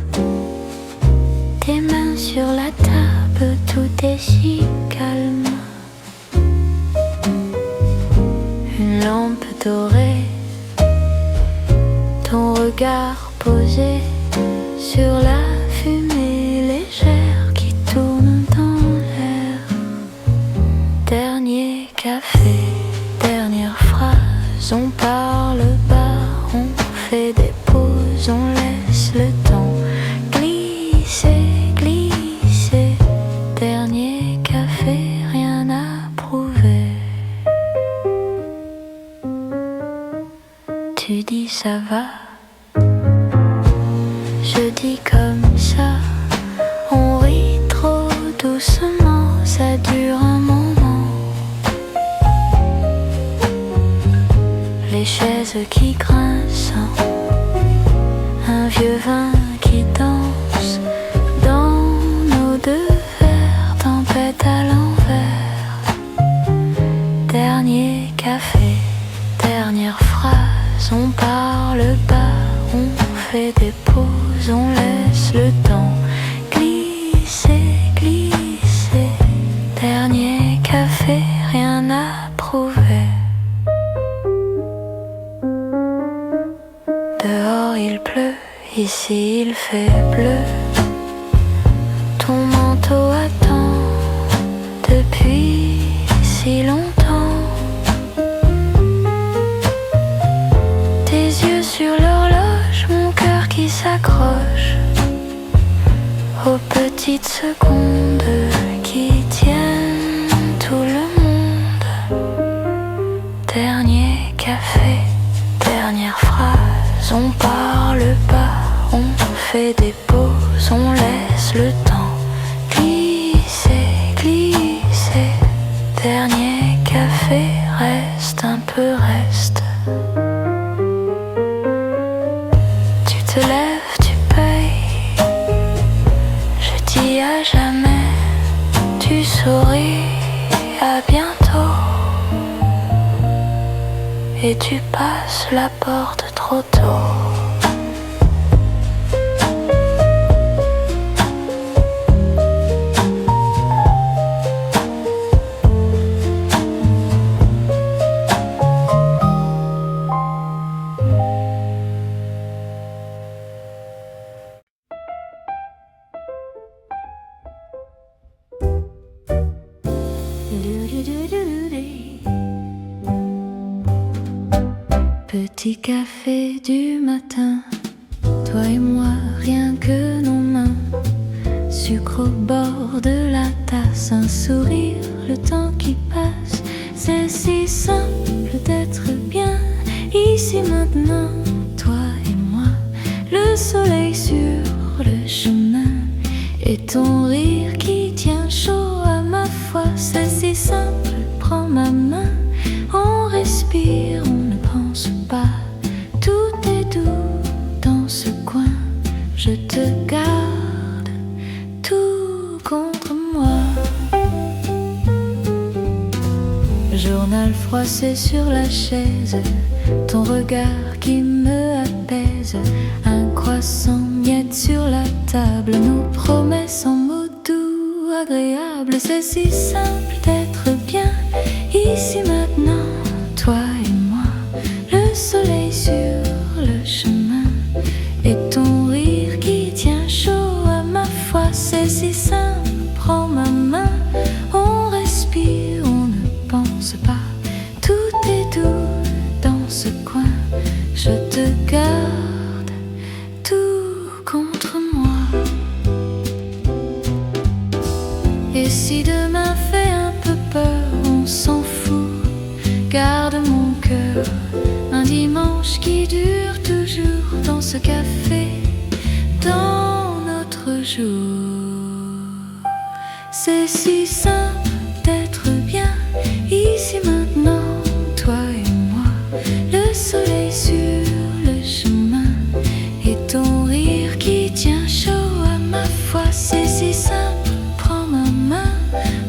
tes mains sur la table, tout est si calme. Une lampe dorée, ton regard posé sur la fumée légère qui tourne dans l'air. Dernier café, dernière phrase, on parle bas, on fait des pauses, on laisse le temps glisser, glisser. Dernier café, rien à prouver. Tu dis ça va, je dis comme ça. On rit trop doucement, ça dure un moment. Les chaises qui grincent, un vieux vin qui danse dans nos deux verres, tempête à l'envers. Dernier café, dernière phrase, on parle bas, on fait des pauses, on laisse le temps glisser, glisser. Dernier café, rien à prouver. Dehors il pleut, ici il fait bleu. Ton manteau attend depuis si longtemps. Tes yeux sur l'horloge, mon cœur qui s'accroche aux petites secondes qui tiennent tout le monde. Dernier café, dernière phrase, on parle pas, on fait des pauses, on laisse le temps glisser, glisser. Dernier café, reste un peu, reste. Tu te lèves, tu payes, je dis à jamais, tu souris, à bientôt. Et tu passes la porte trop tôt. petit café du matin, toi et moi, rien que nos mains. Sucre au bord de la tasse, un sourire, le temps qui passe. C'est si simple d'être bien ici maintenant, toi et moi. Le soleil sur le chemin et ton rire qui tient chaud à ma foi. C'est si simple, prends ma main, on respire, on ne pense pas. Tout est doux dans ce coin, je te garde tout contre moi. Journal froissé sur la chaise, ton regard qui me apaise. Un croissant miette sur la table, nos promesses en mots doux, agréables. C'est si simple d'être bien ici maintenant, toi et moi. Le soleil sur le chemin et ton rire qui tient chaud à ma foi. C'est si simple, prends ma main, on respire, on ne pense pas. Tout est doux dans ce coin, je te garde tout contre moi. Et si demain fait un peu peur, on s'en fout, garde mon cœur. Un dimanche qui dure toujours dans ce café, dans notre jour. C'est si simple d'être bien ici maintenant, toi et moi. Le soleil sur le chemin et ton rire qui tient chaud à ma foi. C'est si simple, prends ma main,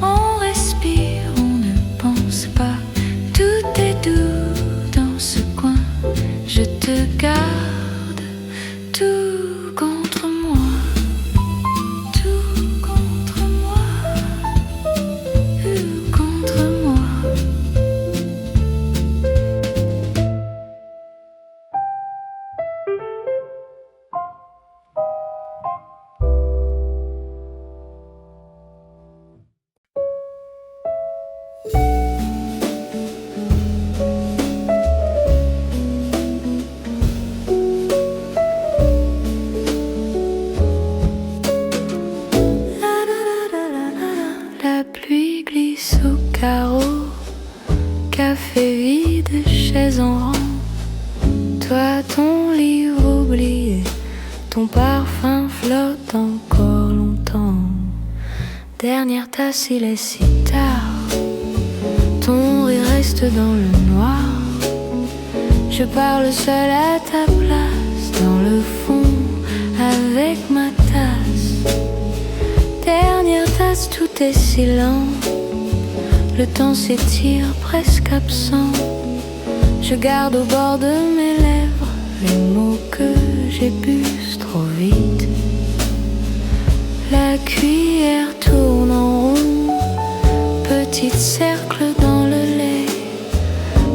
on respire, on ne pense pas. Tout est doux dans ce coin, je te garde tout contre moi. Tout contre moi, tout contre moi. La pluie glisse au carreau, café vide, chaise en rang. Toi, ton livre oublié, ton parfum flotte encore longtemps. Dernière tasse, il est si tard, ton rire reste dans le noir. Je parle seul à ta place, dans le fond, avec ma tasse. Dernière tasse, tout est silent. Le temps s'étire, presque absent. Je garde au bord de mes lèvres les mots que j'ai bu trop vite. La cuillère tourne en rond, petit cercle dans le lait,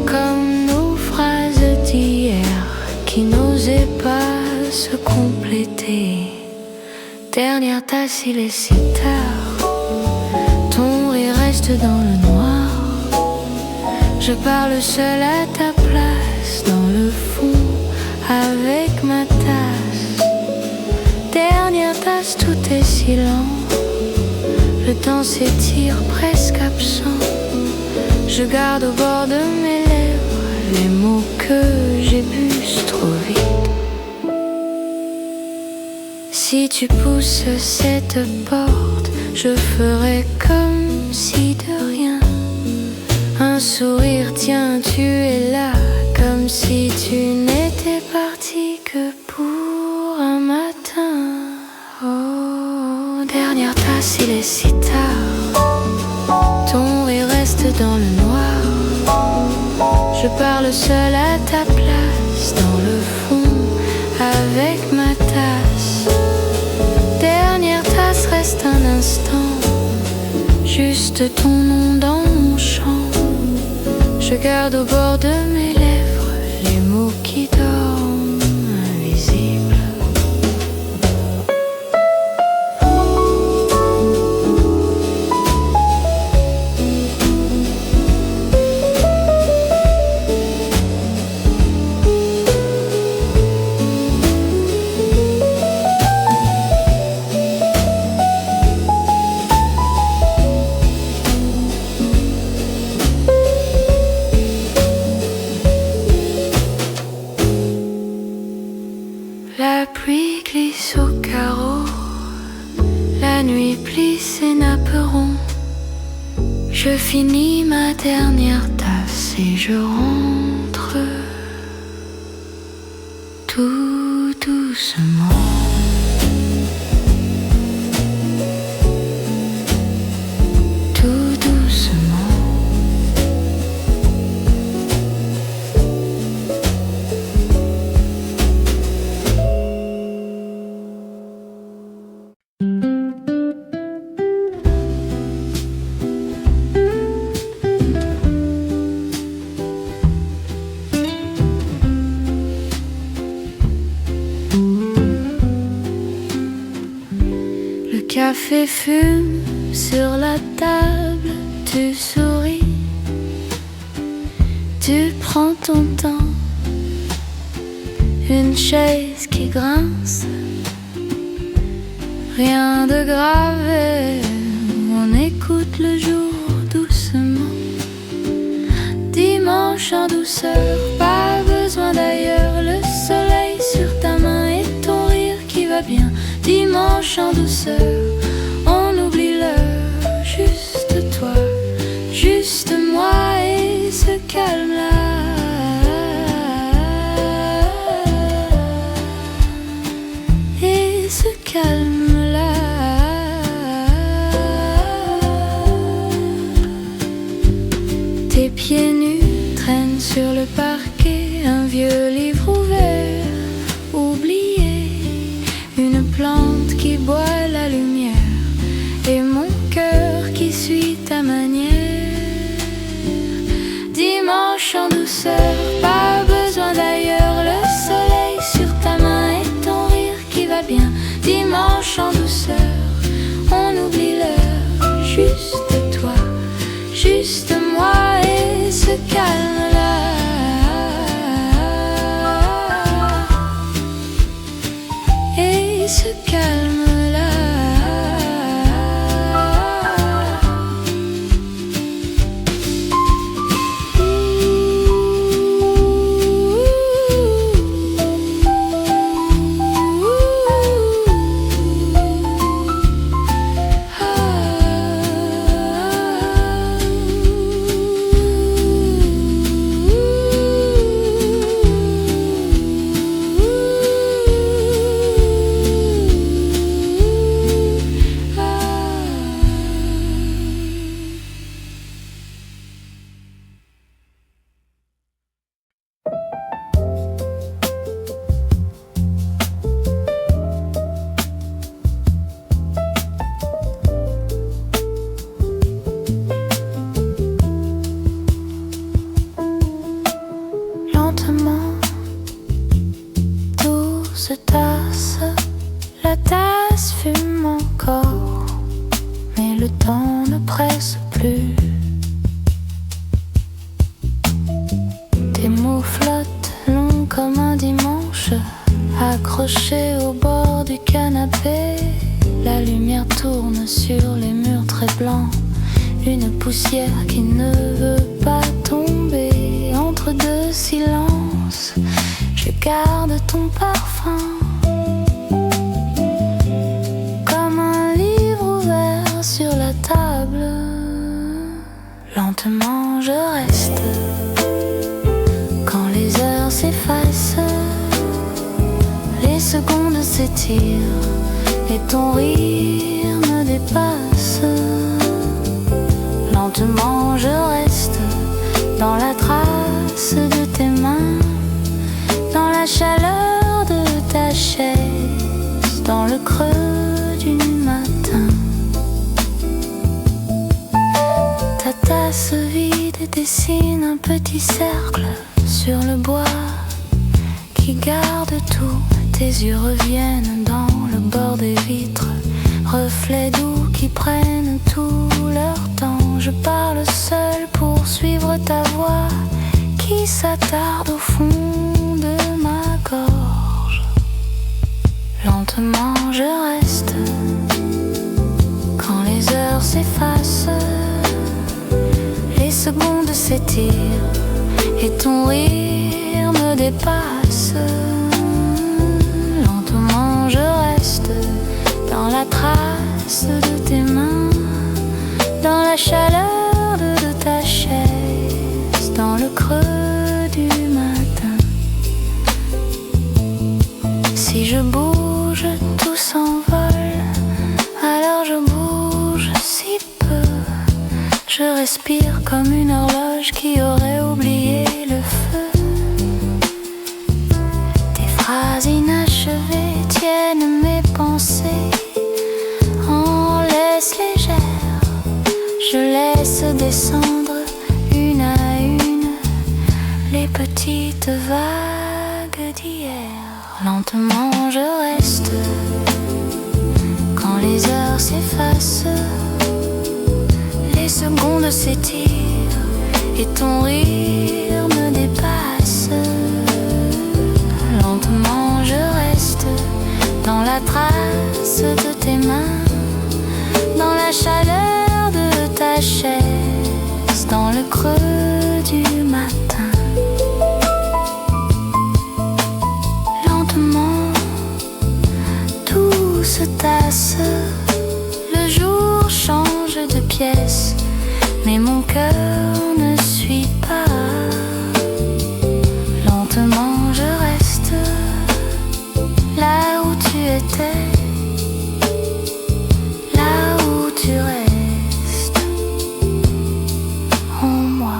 comme nos phrases d'hier qui n'osaient pas se compléter. Dernière tasse, il est si tard, ton rire reste dans le noir. Je parle seul à ta place, dans le fond, avec ma tasse. Dernière tasse, tout est silent. Le temps s'étire, presque absent. Je garde au bord de mes lèvres les mots que j'ai bu trop vite. Si tu pousses cette porte, je ferai comme si de rien. Un sourire, tiens, tu es là, comme si tu n'étais parti que pour un matin. Oh, dernière tasse, il est si tard, ton rire reste dans le noir. Je parle seul à ta place, dans le fond, avec ma tasse. Dernière tasse, reste un instant, juste ton nom dans mon chant. Je garde au bord de mes lèvres les mots qui dorment invisibles. finis ma dernière tasse et je rentre tout doucement. Tout doucement. Le café fume sur la table, tu souris, tu prends ton temps, une chaise qui grince, rien de grave, on écoute le jour doucement. Dimanche en douceur, pas besoin d'ailleurs, le soleil sur ta main et ton rire qui va bien. Dimanche en douceur, on oublie l'heure, juste toi, juste moi et ce calme-là. Et ce calme-là. Tes pieds nus traînent sur le parquet, un vieux livre ouvert, oublié, une plante qui boit la lumière et mon cœur qui suit ta manière. Dimanche en douceur, pas besoin d'ailleurs, le soleil sur ta main et ton rire qui va bien. Dimanche en douceur, on oublie l'heure, juste toi, juste moi et ce calme-là. Et ce calme-là. Se tasse, la tasse fume encore, mais le temps ne presse plus. Tes mots flottent longs comme un dimanche, accrochés au bord du canapé. La lumière tourne sur les murs très blancs, une poussière qui ne veut pas tomber. Entre deux silences, je garde ton parfum, comme un livre ouvert sur la table. Lentement je reste, quand les heures s'effacent, les secondes s'étirent et ton rire me dépasse. Lentement je reste, dans la trace de tes mains, dans la chaleur de ta chaise, dans le creux du matin. Ta tasse vide dessine un petit cercle sur le bois qui garde tout. Tes yeux reviennent dans le bord des vitres, reflets doux qui prennent tout leur temps. Je parle seul pour suivre ta voix qui s'attarde au fond de ma gorge. Lentement je reste, quand les heures s'effacent, les secondes s'étirent et ton rire me dépasse. Lentement je reste, dans la trace de tes mains, dans la chaleur de le creux du matin. Si je bouge, tout s'envole, alors je bouge si peu. Je respire comme une horloge qui aurait oublié le feu. Tes phrases inachevées tiennent mes pensées en laisse légère. Je laisse descendre une à une les petites vagues d'hier. Lentement je reste quand les heures s'effacent. Les secondes s'étirent et ton rire me dépasse. Lentement je reste dans la trace de tes mains, dans la chaleur de ta chaise, dans le creux du matin. Lentement tout se tasse, le jour change de pièce, mais mon cœur ne suit pas. Lentement je reste là où tu étais, là où tu restes en moi.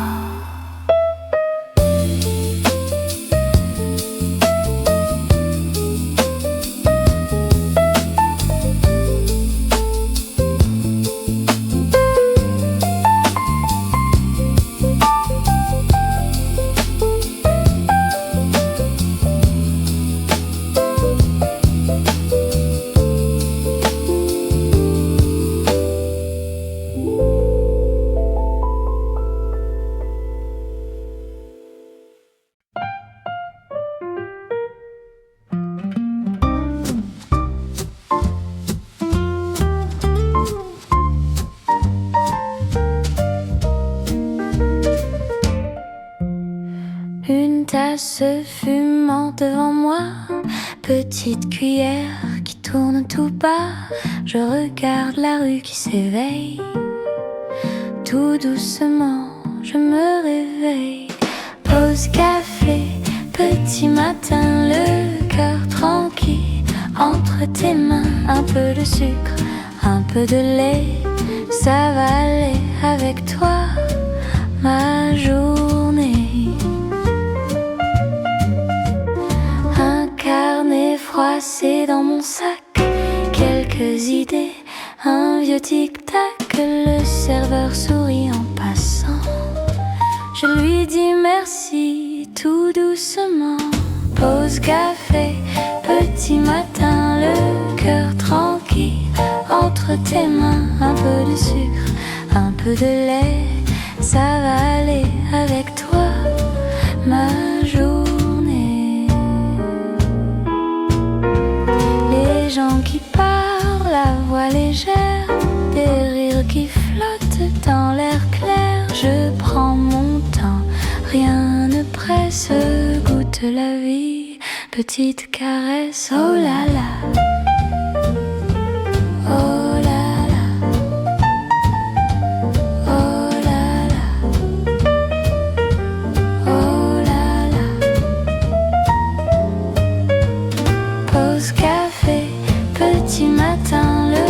Une tasse fumant devant moi, petite cuillère qui tourne tout bas. Je regarde la rue qui s'éveille, tout doucement je me réveille. Pause café, petit matin, le cœur tranquille entre tes mains. Un peu de sucre, un peu de lait, ça va aller avec toi ma journée. Froissé dans mon sac, quelques idées, un vieux tic-tac. Le serveur sourit en passant, je lui dis merci tout doucement. Pause café, petit matin, le cœur tranquille entre tes mains. Un peu de sucre, un peu de lait, ça va aller avec toi ma journée. Des gens qui parlent à voix légère, des rires qui flottent dans l'air clair. Je prends mon temps, rien ne presse, goûte la vie, petite caresse. Oh là là, oh là là, oh là là, oh là là. Pause café, petit matin, le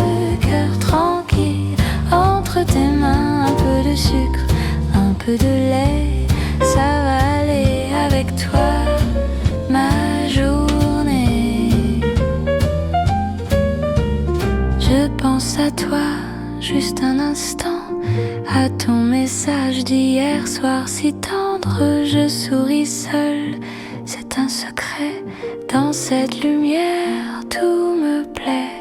cœur tranquille entre tes mains. Un peu de sucre, un peu de lait, ça va aller avec toi ma journée. Je pense à toi juste un instant, à ton message d'hier soir si tendre. Je souris seule, c'est un secret, dans cette lumière tout me plaît.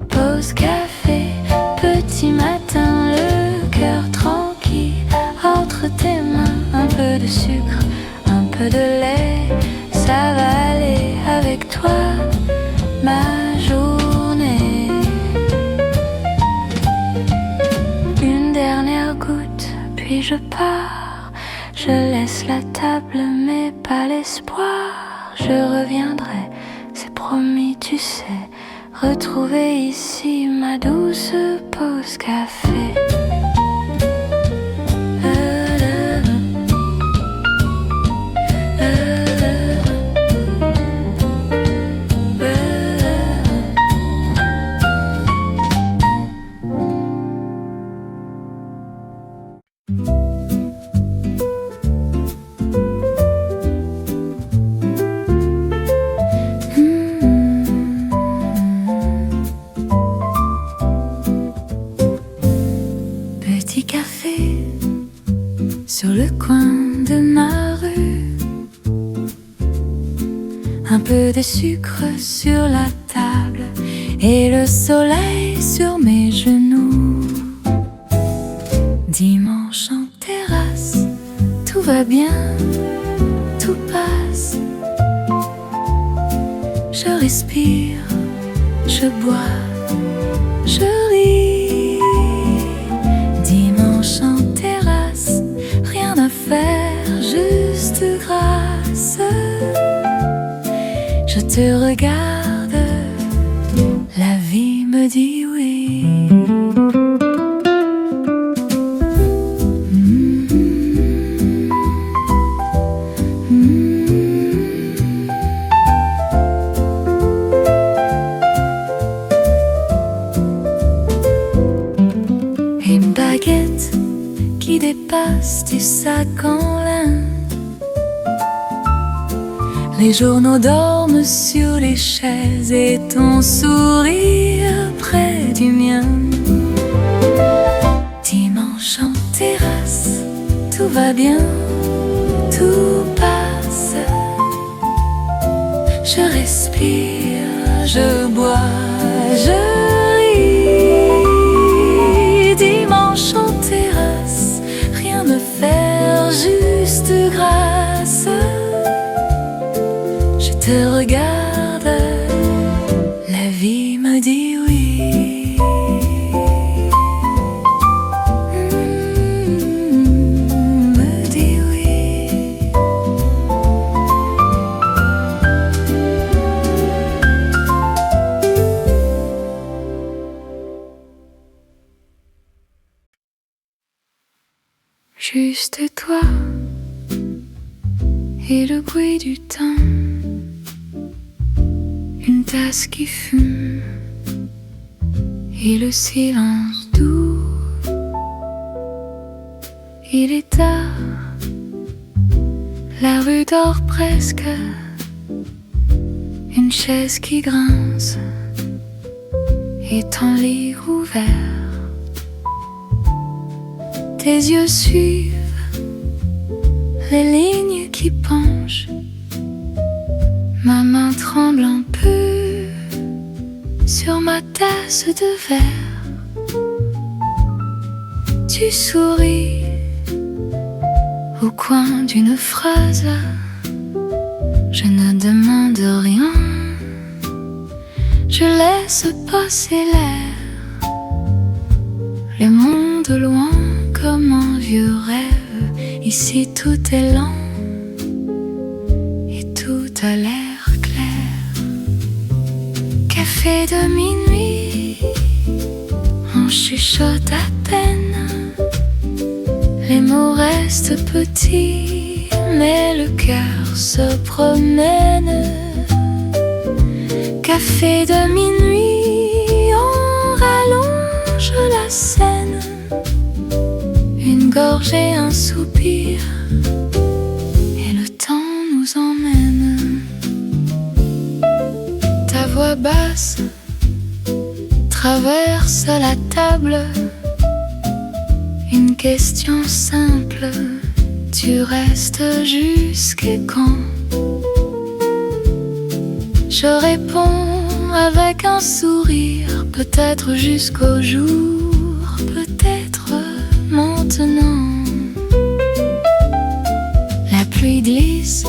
Pause café, petit matin, le cœur tranquille entre tes mains. Un peu de sucre, un peu de lait, ça va aller avec toi ma journée. Une dernière goutte, puis je pars. Je laisse la table mais pas l'espoir. Je reviendrai, c'est promis, tu sais, retrouver ici ma douce pause café. sur le coin de ma rue. Un peu de sucre sur la table et le soleil sur mes genoux. Dimanche en terrasse, tout va bien, tout passe. Je respire, je bois, je ris. Dimanche en terrasse, rien à faire, juste grâce. Je te regarde, la vie me dit oui. Une baguette qui dépasse du sac en lin. Les journaux dorment sur les chaises et ton sourire près du mien. Dimanche en terrasse, tout va bien, tout passe. Je respire, je bois, je ris. Dimanche en terrasse, rien me faire, juste grâce. Je te regarde, la vie me dit oui. Me dit oui. Juste toi et le bruit du temps. Une tasse qui fume et le silence doux. Il est tard, la rue dort presque. Une chaise qui grince et ton lit ouvert. Tes yeux suivent les lignes qui penchent. Ma main tremble un peu sur ma tasse de verre. Tu souris au coin d'une phrase. Je ne demande rien, je laisse passer l'air. Le monde loin comme un vieux rêve. Ici tout est lent et tout a l'air clair. Café de minuit, on chuchote à peine. Les mots restent petits, mais le cœur se promène. Café de minuit, on rallonge la scène. Une gorgée, un soupir, et le temps nous emmène. Ta voix basse traverse la table. Une question simple, tu restes jusqu'à quand? Je réponds avec un sourire, peut-être jusqu'au jour, peut-être maintenant. La pluie glisse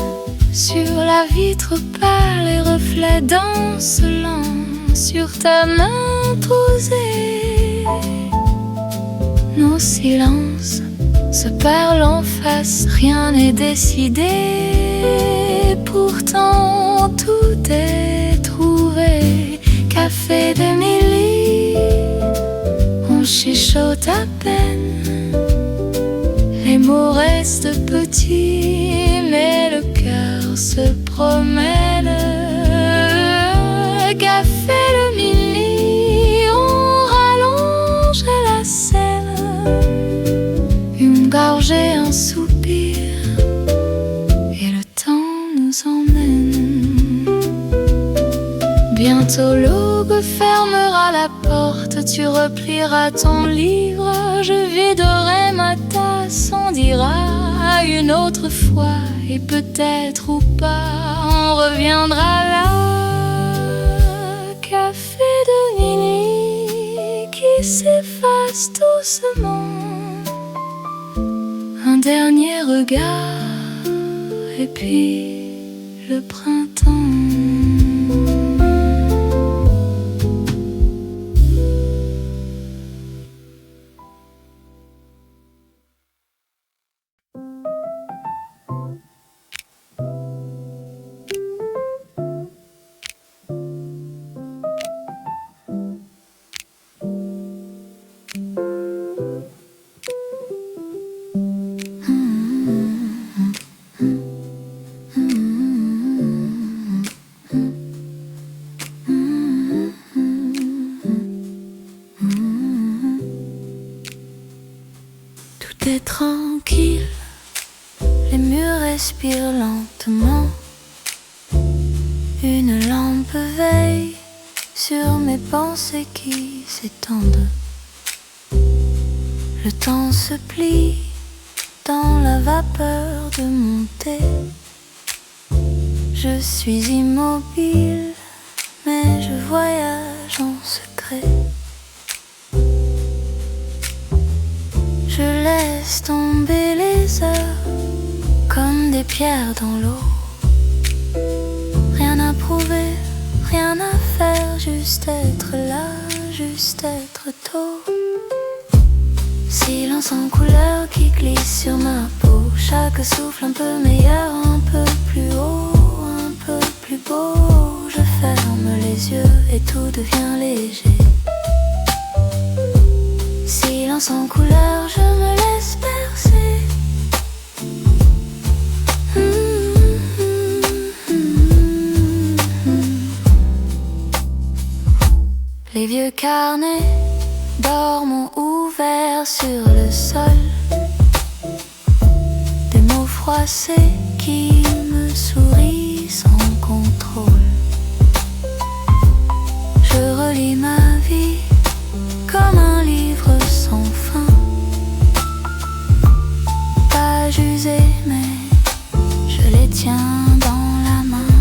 sur la vitre pâle, les reflets dansent lent sur ta main posée. Nos silences se parlent en face, rien n'est décidé. Pourtant tout est trouvé. Café d'Émilie, on chuchote à peine. Les mots restent petits, mais le cœur se promène. Café d'Émilie, on rallonge la scène. Une gorgée, un soupir, et le temps nous emmène. Bientôt l'aube refermeras la porte, tu replieras ton livre, je viderai ma tasse, on dira une autre fois, et peut-être ou pas, on reviendra là. Café de minuit qui s'efface doucement, un dernier regard, et puis le printemps. Tout est tranquille, les murs respirent lentement. Une lampe veille sur mes pensées qui s'étendent. Le temps se plie dans la vapeur de mon thé. Je suis immobile, mais je voyage en secret. Je laisse tomber les heures comme des pierres dans l'eau. Rien à prouver, rien à faire, juste être là, juste être tôt. Silence en couleur qui glisse sur ma peau. Chaque souffle un peu meilleur, un peu plus haut, un peu plus beau. Je ferme les yeux et tout devient léger. Silence en couleur, je me laisse bercer. Les vieux carnets dorment ouverts sur le sol. Des mots froissés qui me sourient sans contrôle. Je relis ma vie comme un livre sans fin. Pages usées mais je les tiens dans la main.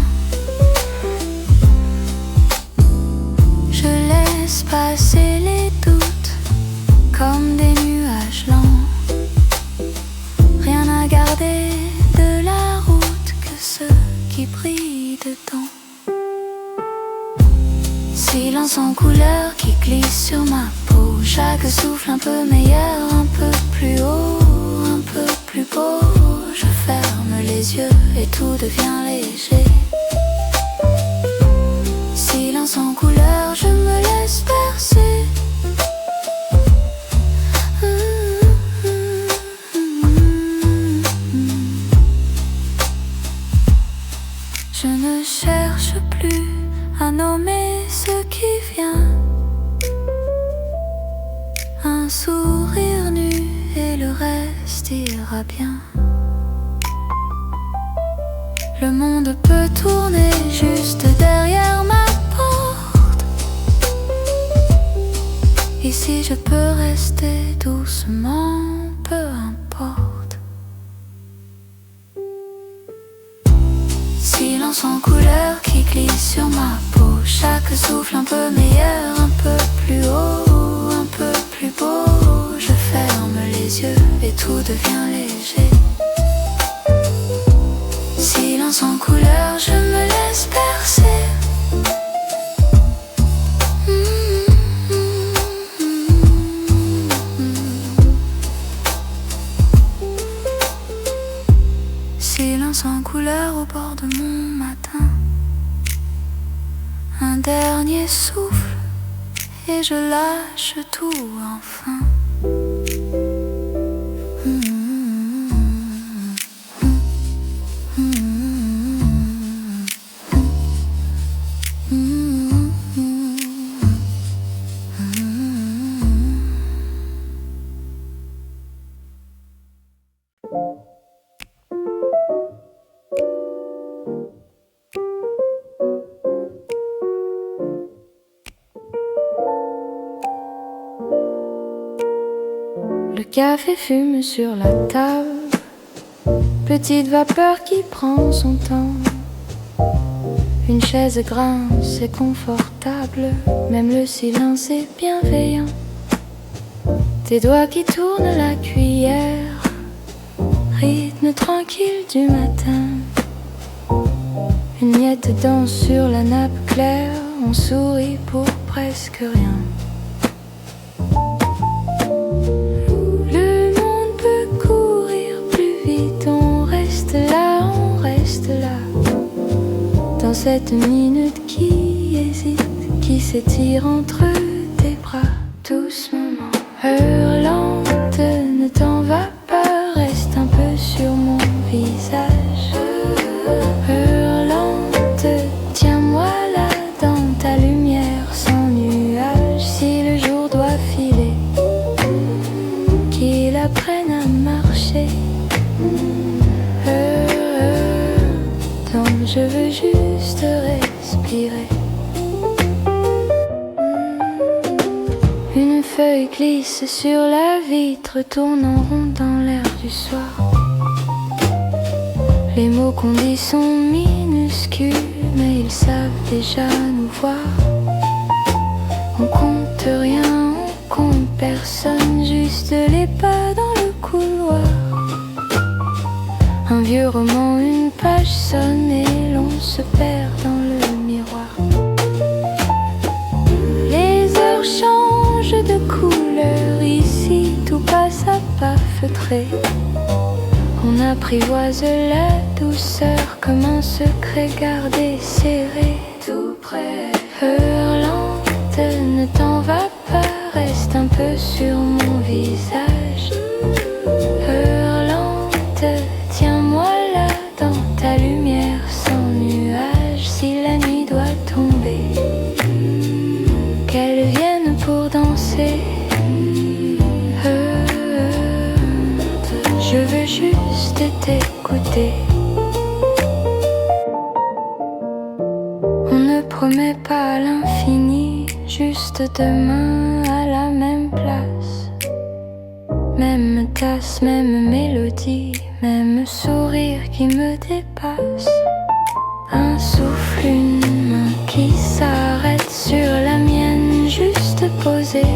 Je laisse passer les doutes comme des nuages lents. Rien à garder de la route que ceux qui brillent dedans. Silence en couleur qui glisse sur ma peau. Chaque souffle un peu meilleur, un peu plus haut, un peu plus beau. Je ferme les yeux et tout devient léger. Silence en couleur, je me laisse bercer. Je ne cherche plus à nommer ce qui vient. Un sourire nu et le reste ira bien. Le monde peut tourner juste derrière ma porte. Ici je peux rester doucement, peu importe. Silence en couleur qui glisse sur ma peau. Chaque souffle un peu meilleur, un peu plus haut, un peu plus beau. Je ferme les yeux et tout devient léger. Silence en couleur, je me laisse bercer. Silence en couleur au bord de mon matin. Un dernier souffle et je lâche tout enfin. café fume sur la table, petite vapeur qui prend son temps. Une chaise grince, c'est confortable, même le silence est bienveillant. Tes doigts qui tournent la cuillère, rythme tranquille du matin. Une miette danse sur la nappe claire, on sourit pour presque rien. Le monde peut courir plus vite, on reste là, dans cette minute qui hésite, qui s'étire entre tes bras. Doucement, heure lente, ne t'en va pas, reste un peu sur mon visage. Heure lente, tiens-moi là dans ta lumière sans nuage. Si le jour doit filer, qu'il apprenne à marcher. Donc je veux juste respirer. Une feuille glisse sur la vitre, tourne en rond dans l'air du soir. Les mots qu'on dit sont minuscules, mais ils savent déjà nous voir. On compte rien, on compte personne, juste les pas dans le couloir. Un vieux roman, une page sonne et l'on se perd dans le miroir. Les heures changent de couleur, ici tout passe à pas feutré. On apprivoise la douceur comme un secret gardé serré tout près. Heure lente, ne t'en va pas, reste un peu sur mon visage. Heure lente, tiens-moi là dans ta lumière sans nuage. Si la nuit doit tomber, qu'elle vienne pour danser. Je veux juste t'écouter. On ne promet pas l'infini, juste demain à la même place. Même tasse, même mélodie, même sourire qui me dépasse. Un souffle, une main qui s'arrête sur la mienne, juste posée.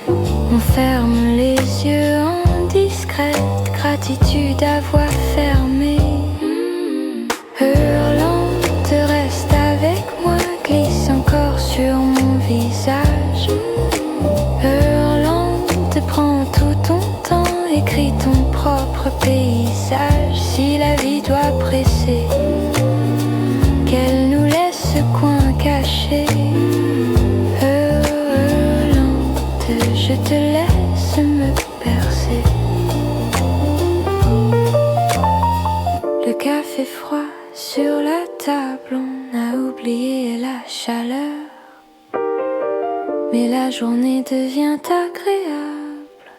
On ferme les yeux en discrète gratitude à voix fermée. Heure lente, reste avec moi, glisse encore sur mon visage. Heure lente, prends tout ton temps, écris ton propre paysage. Si la vie doit presser, qu'elle nous laisse ce coin caché. Heure lente, je te laisse me bercer. Le café froid sur la table, on a oublié la chaleur. Mais la journée devient agréable,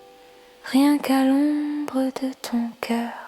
rien qu'à l'ombre de ton cœur.